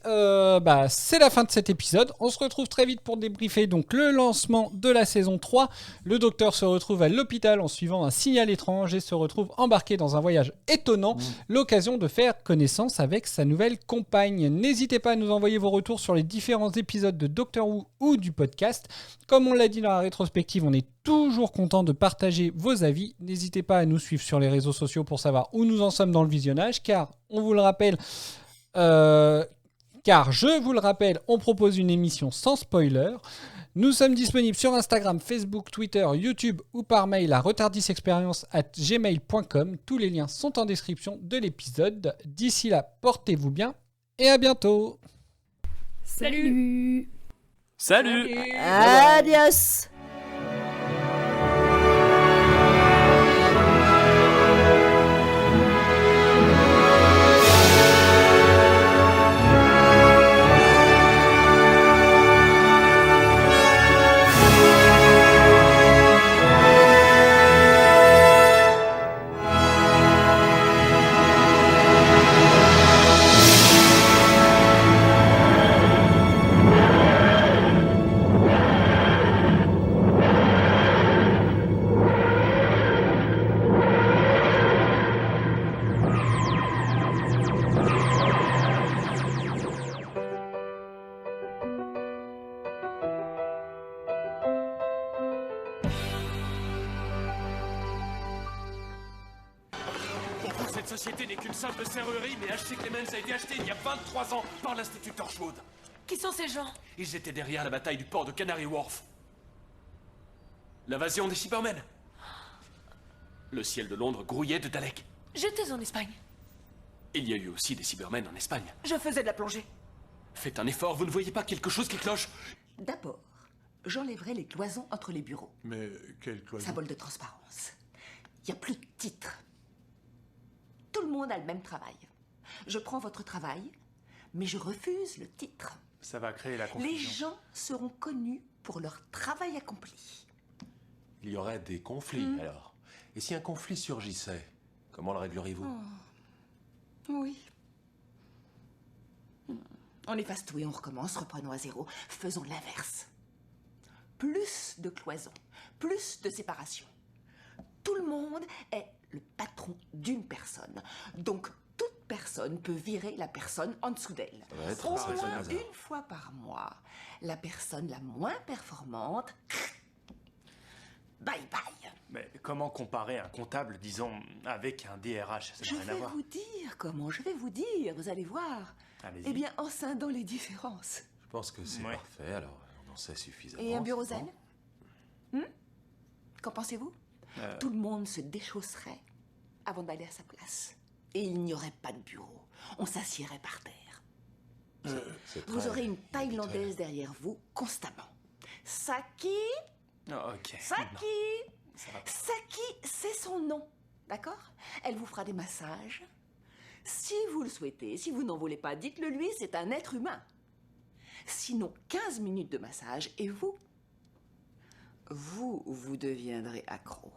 c'est la fin de cet épisode. On se retrouve très vite pour débriefer donc le lancement de la saison 3. Le docteur se retrouve à l'hôpital en suivant un signal étrange et se retrouve embarqué dans un voyage étonnant. L'occasion de faire connaissance avec sa nouvelle compagne. N'hésitez pas à nous envoyer vos retours sur les différents épisodes de Doctor Who ou du podcast. Comme on l'a dit dans la rétrospective, on est toujours content de partager vos avis. N'hésitez pas à nous suivre sur les réseaux sociaux pour savoir où nous en sommes dans le visionnage, car je vous le rappelle, on propose une émission sans spoiler. Nous sommes disponibles sur Instagram, Facebook, Twitter, YouTube ou par mail à retardisexperience@gmail.com. Tous les liens sont en description de l'épisode. D'ici là, portez-vous bien et à bientôt. Salut. Salut. Adios. Cette société n'est qu'une simple serrurerie, mais H.C. Clemens a été acheté il y a 23 ans par l'Institut Torchwood. Qui sont ces gens? Ils étaient derrière la bataille du port de Canary Wharf. L'invasion des Cybermen. Le ciel de Londres grouillait de Daleks. J'étais en Espagne. Il y a eu aussi des Cybermen en Espagne. Je faisais de la plongée. Faites un effort, vous ne voyez pas quelque chose qui cloche? D'abord, j'enlèverai les cloisons entre les bureaux. Mais quelle cloison? Symbole de transparence. Il n'y a plus de titre. Tout le monde a le même travail. Je prends votre travail, mais je refuse le titre. Ça va créer la confusion. Les gens seront connus pour leur travail accompli. Il y aurait des conflits, alors. Et si un conflit surgissait, comment le régleriez-vous? Oui. On efface tout et on recommence, reprenons à zéro. Faisons l'inverse. Plus de cloisons, plus de séparation. Tout le monde est le patron d'une personne. Donc, toute personne peut virer la personne en dessous d'elle. Au moins une fois par mois, la personne la moins performante, bye bye. Mais comment comparer un comptable, disons, avec un DRH? Ça Je n'a rien à vais voir. vous dire comment, je vais vous dire, vous allez voir. Allez-y. Eh bien, en scindant les différences. Je pense que c'est parfait, alors on en sait suffisamment. Et un bureau c'est zen bon. Qu'en pensez-vous? Tout le monde se déchausserait avant d'aller à sa place. Et il n'y aurait pas de bureau. On s'assierait par terre. Vous aurez une Thaïlandaise derrière vous constamment. Saki, Ok. Saki, Saki, c'est son nom. D'accord? Elle vous fera des massages. Si vous le souhaitez, si vous n'en voulez pas, dites-le lui, c'est un être humain. Sinon, 15 minutes de massage et vous deviendrez accro.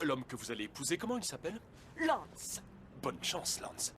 L'homme que vous allez épouser, comment il s'appelle? Lance. Bonne chance, Lance.